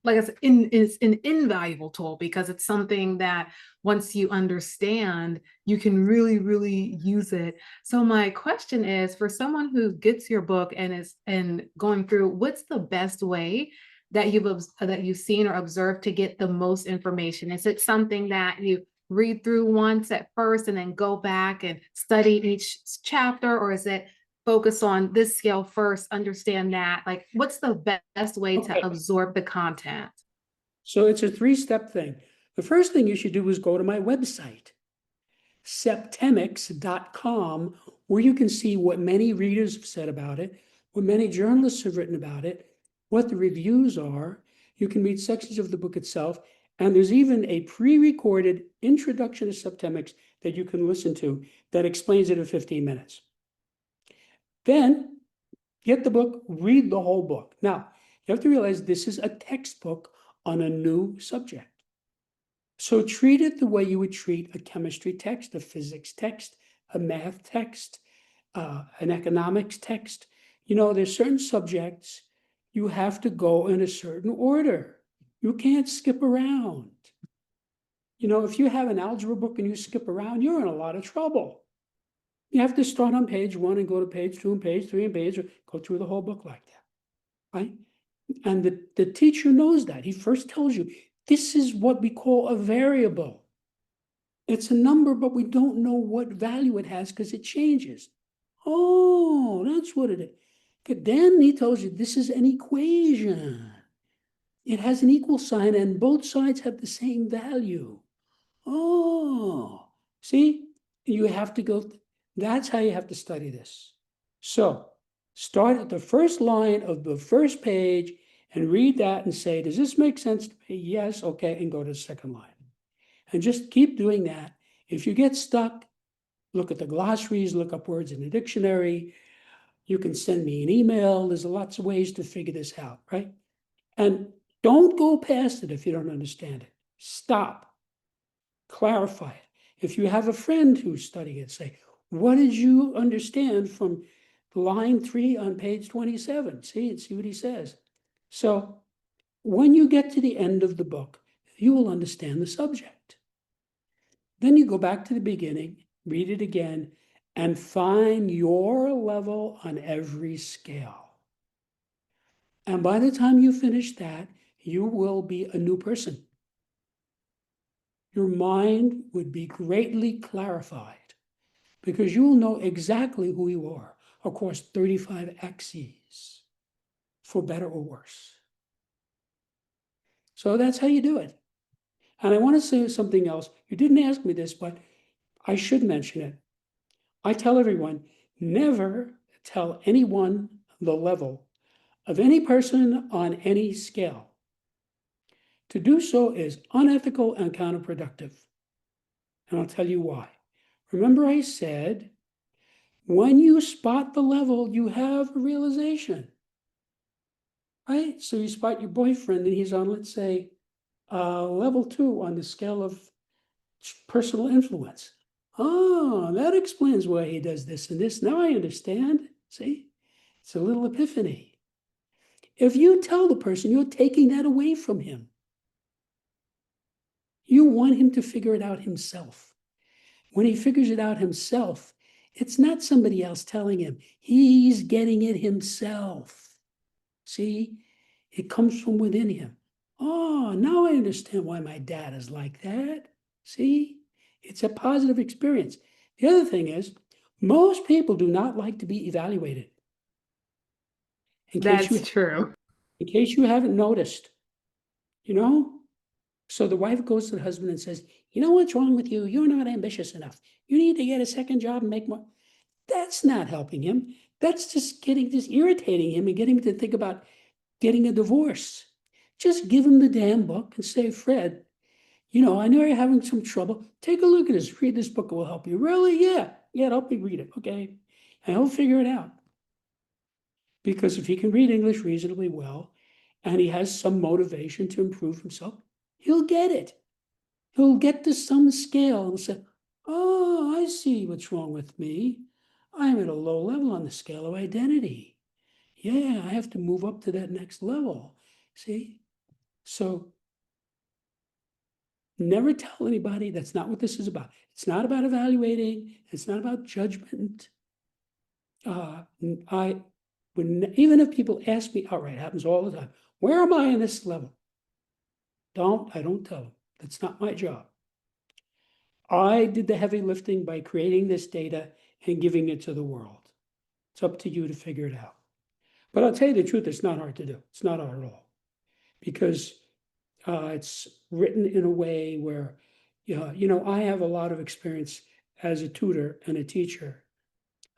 like is an invaluable tool because it's something that once you understand, you can really, really use it. So my question is for someone who gets your book and is and going through, what's the best way that you've seen or observed to get the most information? Is it something that you read through once at first and then go back and study each chapter, or is it focus on this skill first, understand that? Like, what's the best way to Okay. absorb the content? So it's a 3-step thing. The first thing you should do is go to my website, septemics.com, where you can see what many readers have said about it, what many journalists have written about it, what the reviews are. You can read sections of the book itself, and there's even a pre-recorded introduction to Septemics that you can listen to that explains it in 15 minutes. Then get the book, read the whole book. Now, you have to realize this is a textbook on a new subject. So treat it the way you would treat a chemistry text, a physics text, a math text, an economics text. There's certain subjects you have to go in a certain order. You can't skip around. If you have an algebra book and you skip around, you're in a lot of trouble. You have to start on page 1 and go to page 2 and page 3 and go through the whole book like that, right? And the teacher knows that. He first tells you, this is what we call a variable. It's a number, but we don't know what value it has because it changes. Oh, that's what it is. Then he tells you this is an equation. It has an equal sign and both sides have the same value. Oh, see, you have to go. That's how you have to study this. So start at the first line of the first page and read that and say, does this make sense to me? Yes, okay, and go to the second line. And just keep doing that. If you get stuck, look at the glossaries, look up words in the dictionary. You can send me an email. There's lots of ways to figure this out, right? And don't go past it if you don't understand it. Stop. Clarify it. If you have a friend who's studying it, say, what did you understand from line 3 on page 27? See, and see what he says. So when you get to the end of the book, you will understand the subject. Then you go back to the beginning, read it again, and find your level on every scale. And by the time you finish that, you will be a new person. Your mind would be greatly clarified because you will know exactly who you are across 35 axes. for better or worse. So that's how you do it. And I want to say something else. You didn't ask me this, but I should mention it. I tell everyone, never tell anyone the level of any person on any scale. To do so is unethical and counterproductive. And I'll tell you why. Remember, I said, when you spot the level, you have a realization, right? So you spot your boyfriend and he's on, let's say, level 2 on the scale of personal influence. Oh, that explains why he does this and this. Now I understand. See, it's a little epiphany. If you tell the person, you're taking that away from him. You want him to figure it out himself. When he figures it out himself, it's not somebody else telling him. He's getting it himself. See, it comes from within him. Oh, now I understand why my dad is like that. See, it's a positive experience. The other thing is, most people do not like to be evaluated. In case That's you, true. in case you haven't noticed, you know. So the wife goes to the husband and says, "You know what's wrong with you? You're not ambitious enough. You need to get a second job and make more." That's not helping him. That's just irritating him and getting him to think about getting a divorce. Just give him the damn book and say, "Fred, I know you're having some trouble. Take a look at this. Read this book. It will help you." "Really? Yeah. Yeah, help me read it." "Okay." And he'll figure it out. Because if he can read English reasonably well and he has some motivation to improve himself, he'll get it. He'll get to some scale and say, "Oh, I see what's wrong with me. I'm at a low level on the scale of identity. Yeah, I have to move up to that next level." See? So never tell anybody. That's not what this is about. It's not about evaluating. It's not about judgment. I even if people ask me outright, it happens all the time, "Where am I in this level?" I don't tell them. That's not my job. I did the heavy lifting by creating this data and giving it to the world. It's up to you to figure it out. But I'll tell you the truth, it's not hard to do. It's not hard at all because it's written in a way where, I have a lot of experience as a tutor and a teacher.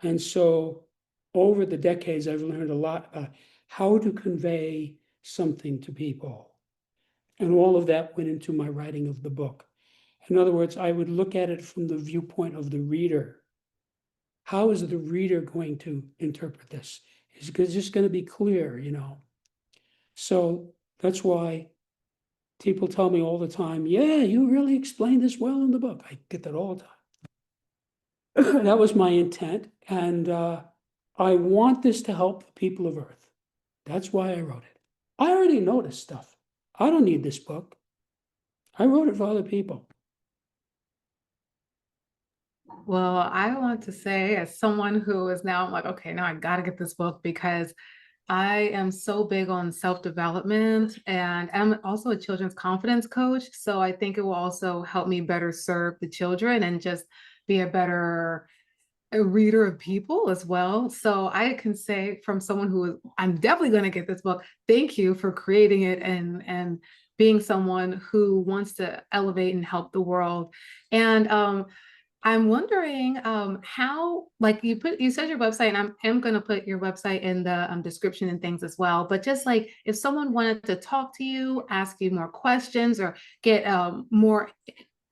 And so over the decades, I've learned a lot about how to convey something to people. And all of that went into my writing of the book. In other words, I would look at it from the viewpoint of the reader. How is the reader going to interpret this? Is it just going to be clear, So that's why people tell me all the time, "Yeah, you really explained this well in the book." I get that all the time. That was my intent. And I want this to help the people of Earth. That's why I wrote it. I already know this stuff. I don't need this book. I wrote it for other people. Well, I want to say, as someone who is now, I'm like, okay, now I got to get this book because I am so big on self-development and I'm also a children's confidence coach. So I think it will also help me better serve the children and just be a better a reader of people as well. So I can say from someone who is, I'm definitely going to get this book. Thank you for creating it and being someone who wants to elevate and help the world. And I'm wondering how, like you said your website, and I'm going to put your website in the description and things as well. But just like if someone wanted to talk to you, ask you more questions, or get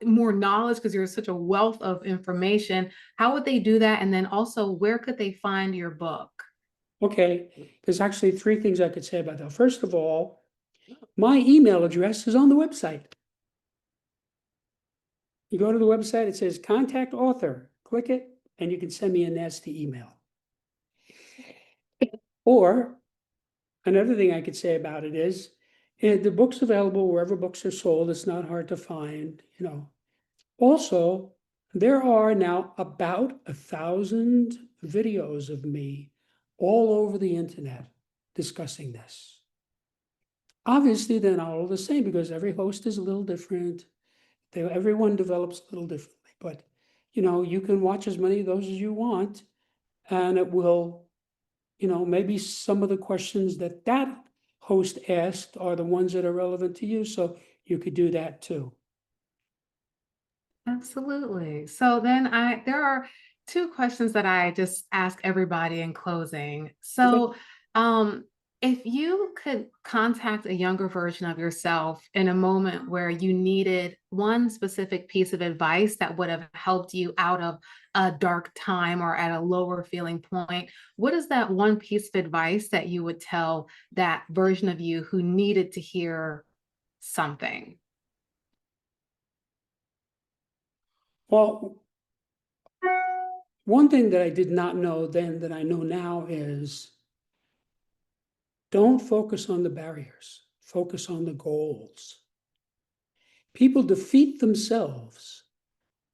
more knowledge because you're such a wealth of information, how would they do that? And then also, where could they find your book? Okay, there's actually three things I could say about that. First of all, my email address is on the website. You go to the website, it says contact author, click it, and you can send me a nasty email. Or another thing I could say about it is the book's available wherever books are sold. It's not hard to find. Also, there are now about 1,000 videos of me all over the internet discussing this. Obviously, they're not all the same because every host is a little different. Everyone develops a little differently, but you can watch as many of those as you want, and it will maybe some of the questions that host asked are the ones that are relevant to you. So you could do that too. Absolutely. So then there are two questions that I just ask everybody in closing. Okay. So, um, if you could contact a younger version of yourself in a moment where you needed one specific piece of advice that would have helped you out of a dark time or at a lower feeling point, what is that one piece of advice that you would tell that version of you who needed to hear something? Well, one thing that I did not know then that I know now is don't focus on the barriers, focus on the goals. People defeat themselves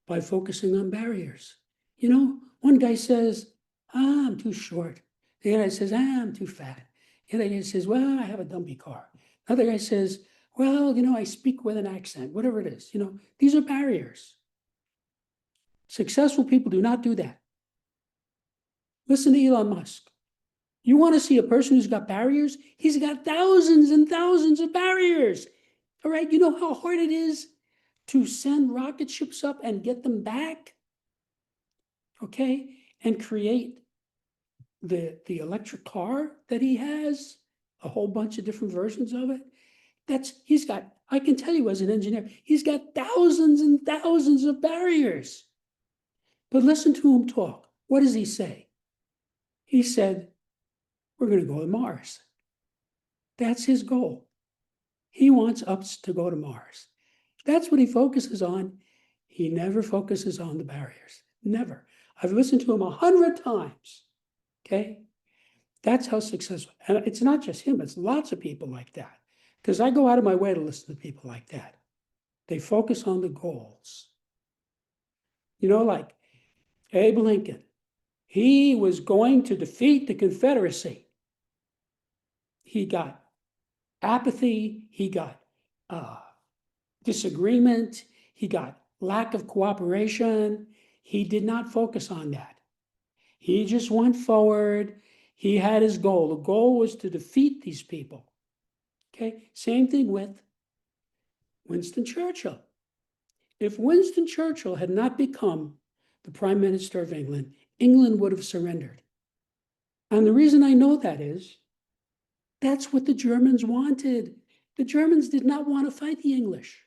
by focusing on barriers. One guy says, I'm too short. The other guy says, I'm too fat. The other guy says, well, I have a dumpy car. Another guy says, well, I speak with an accent, whatever it is. These are barriers. Successful people do not do that. Listen to Elon Musk. You want to see a person who's got barriers? He's got thousands and thousands of barriers. All right. You know how hard it is to send rocket ships up and get them back? Okay. And create the electric car that he has, a whole bunch of different versions of it. I can tell you as an engineer, he's got thousands and thousands of barriers. But listen to him talk. What does he say? He said, we're going to go to Mars. That's his goal. He wants us to go to Mars. That's what he focuses on. He never focuses on the barriers. Never. I've listened to him 100 times. Okay. That's how successful. And it's not just him, it's lots of people like that. Because I go out of my way to listen to people like that. They focus on the goals. Like Abe Lincoln, he was going to defeat the Confederacy. He got apathy, he got disagreement, he got lack of cooperation. He did not focus on that. He just went forward. He had his goal. The goal was to defeat these people. Okay, same thing with Winston Churchill. If Winston Churchill had not become the Prime Minister of England, England would have surrendered. And the reason I know that is that's what the Germans wanted. The Germans did not want to fight the English.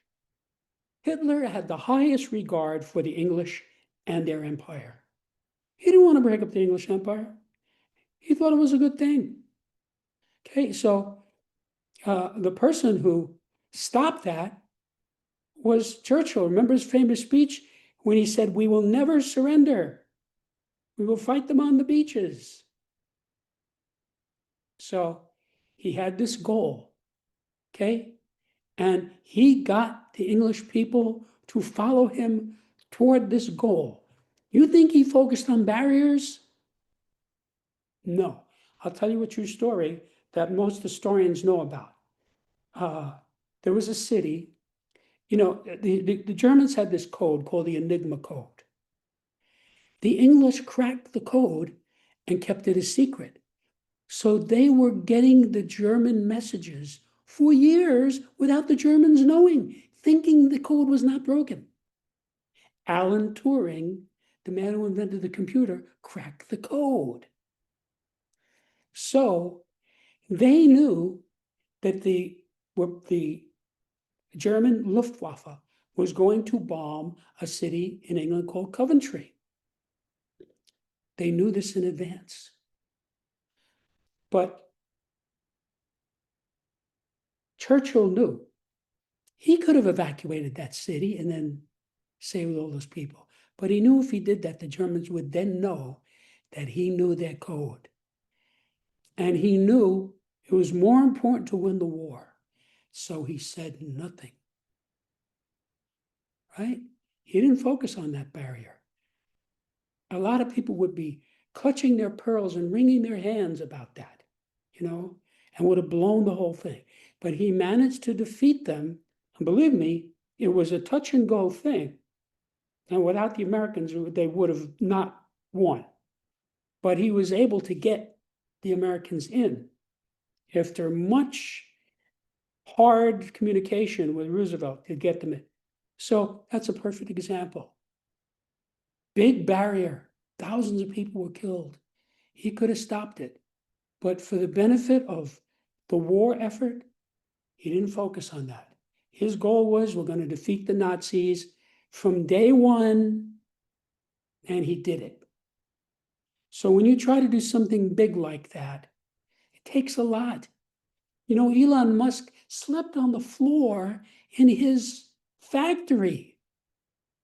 Hitler had the highest regard for the English and their empire. He didn't want to break up the English empire. He thought it was a good thing. Okay, so the person who stopped that was Churchill. Remember his famous speech when he said, we will never surrender. We will fight them on the beaches. So he had this goal, okay? And he got the English people to follow him toward this goal. You think he focused on barriers? No. I'll tell you a true story that most historians know about. There was a city, the Germans had this code called the Enigma Code. The English cracked the code and kept it a secret. So they were getting the German messages for years without the Germans knowing, thinking the code was not broken. Alan Turing, the man who invented the computer, cracked the code. So they knew that the German Luftwaffe was going to bomb a city in England called Coventry. They knew this in advance. But Churchill knew he could have evacuated that city and then saved all those people. But he knew if he did that, the Germans would then know that he knew their code. And he knew it was more important to win the war. So he said nothing. Right? He didn't focus on that barrier. A lot of people would be clutching their pearls and wringing their hands about that, and would have blown the whole thing. But he managed to defeat them. And believe me, it was a touch and go thing. And without the Americans, they would have not won. But he was able to get the Americans in after much hard communication with Roosevelt to get them in. So that's a perfect example. Big barrier, thousands of people were killed. He could have stopped it. But for the benefit of the war effort, he didn't focus on that. His goal was, we're going to defeat the Nazis from day one, and he did it. So when you try to do something big like that, it takes a lot. You know, Elon Musk slept on the floor in his factory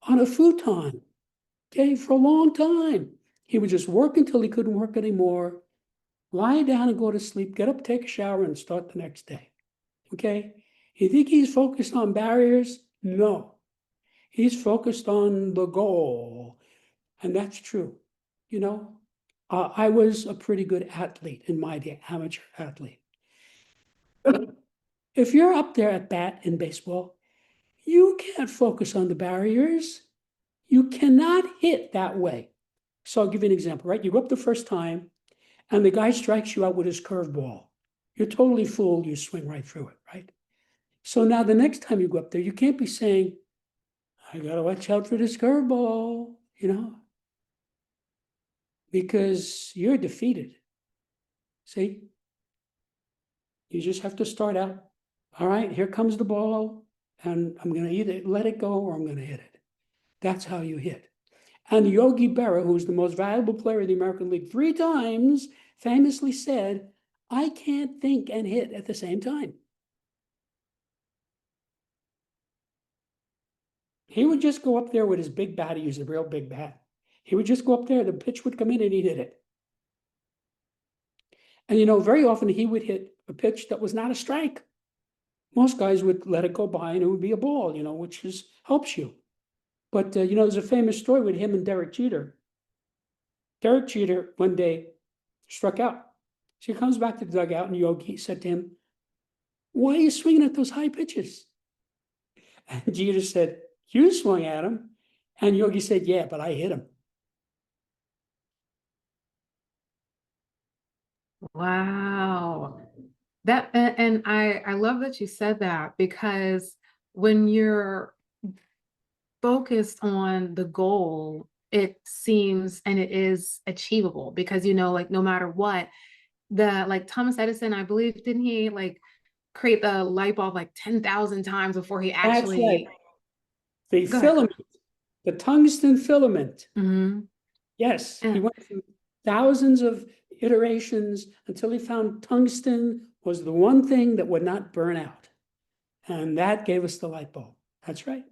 on a futon, okay, for a long time. He would just work until he couldn't work anymore, lie down and go to sleep, get up, take a shower, and start the next day. Okay? You think he's focused on barriers? No. He's focused on the goal. And that's true. You know, I was a pretty good athlete in my day, amateur athlete. If you're up there at bat in baseball, you can't focus on the barriers. You cannot hit that way. So I'll give you an example, right? You go up the first time and the guy strikes you out with his curveball. You're totally fooled. You swing right through it, right? So now the next time you go up there, you can't be saying, I got to watch out for this curveball, because you're defeated. See? You just have to start out. All right, here comes the ball, and I'm going to either let it go or I'm going to hit it. That's how you hit. And Yogi Berra, who's the most valuable player in the American League 3 times, famously said, I can't think and hit at the same time. He would just go up there with his big bat. He used a real big bat. He would just go up there, the pitch would come in and he'd hit it. And very often he would hit a pitch that was not a strike. Most guys would let it go by and it would be a ball, which helps you. But, there's a famous story with him and Derek Jeter. Derek Jeter one day struck out. So he comes back to the dugout and Yogi said to him, why are you swinging at those high pitches? And Jeter said, you swung at him. And Yogi said, yeah, but I hit him. Wow. And I love that you said that because when you're focused on the goal, it seems and it is achievable because like no matter what, like Thomas Edison, I believe, didn't he like create the light bulb like 10,000 times before he That's right. actually The go ahead. filament, the tungsten filament. Mm-hmm. Yes, he And, went through thousands of iterations until he found tungsten was the one thing that would not burn out. And that gave us the light bulb. That's right.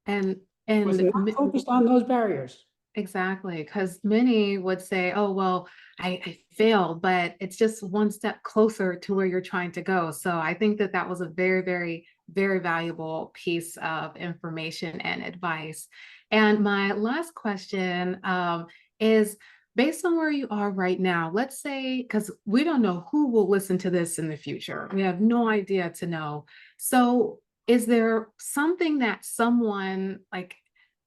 and Was and not focused on those barriers. exactly, because many would say, oh, well, I failed, but it's just one step closer to where you're trying to go. So I think that that was a very, very, very valuable piece of information and advice. And my last question is based on where you are right now, let's say, because we don't know who will listen to this in the future. We have no idea to know. So is there something that someone like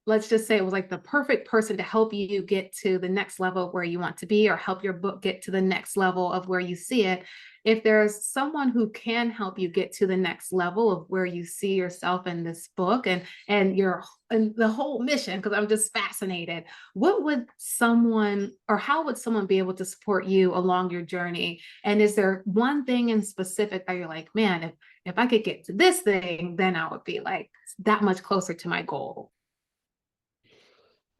let's just say it was like the perfect person to help you get to the next level of where you want to be or help your book get to the next level of where you see it. If there's someone who can help you get to the next level of where you see yourself in this book and your and the whole mission, because I'm just fascinated, what would someone or how would someone be able to support you along your journey? And is there one thing in specific that you're like, man, if I could get to this thing, then I would be like that much closer to my goal?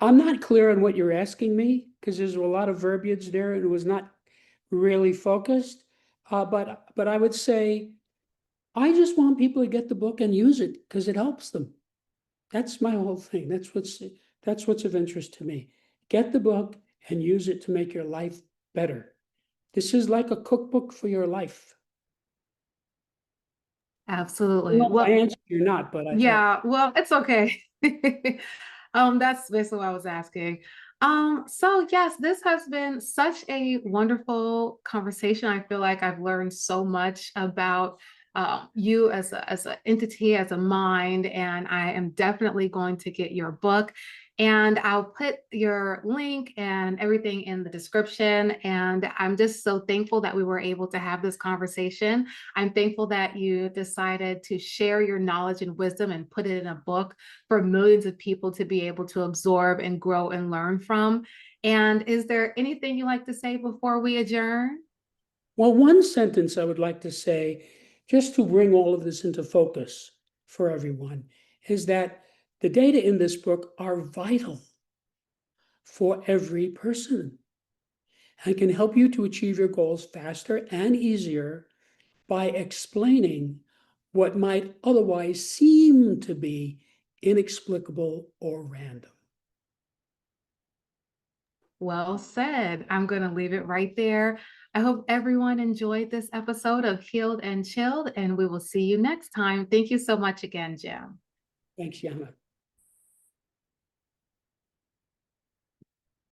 I'm not clear on what you're asking me because there's a lot of verbiage there and it was not really focused. But I would say I just want people to get the book and use it because it helps them. That's my whole thing. That's what's of interest to me. Get the book and use it to make your life better. This is like a cookbook for your life. I don't Absolutely. know if I Well, answered you or not, but I thought yeah, well, it's okay. That's basically what I was asking. So yes, this has been such a wonderful conversation. I feel like I've learned so much about you as an entity, as a mind, and I am definitely going to get your book. And I'll put your link and everything in the description. And I'm just so thankful that we were able to have this conversation. I'm thankful that you decided to share your knowledge and wisdom and put it in a book for millions of people to be able to absorb and grow and learn from. And is there anything you like to say before we adjourn? Well, one sentence I would like to say, just to bring all of this into focus for everyone, is that the data in this book are vital for every person and can help you to achieve your goals faster and easier by explaining what might otherwise seem to be inexplicable or random. Well said. I'm going to leave it right there. I hope everyone enjoyed this episode of Healed and Chilled, and we will see you next time. Thank you so much again, Jim. Thanks, Yana.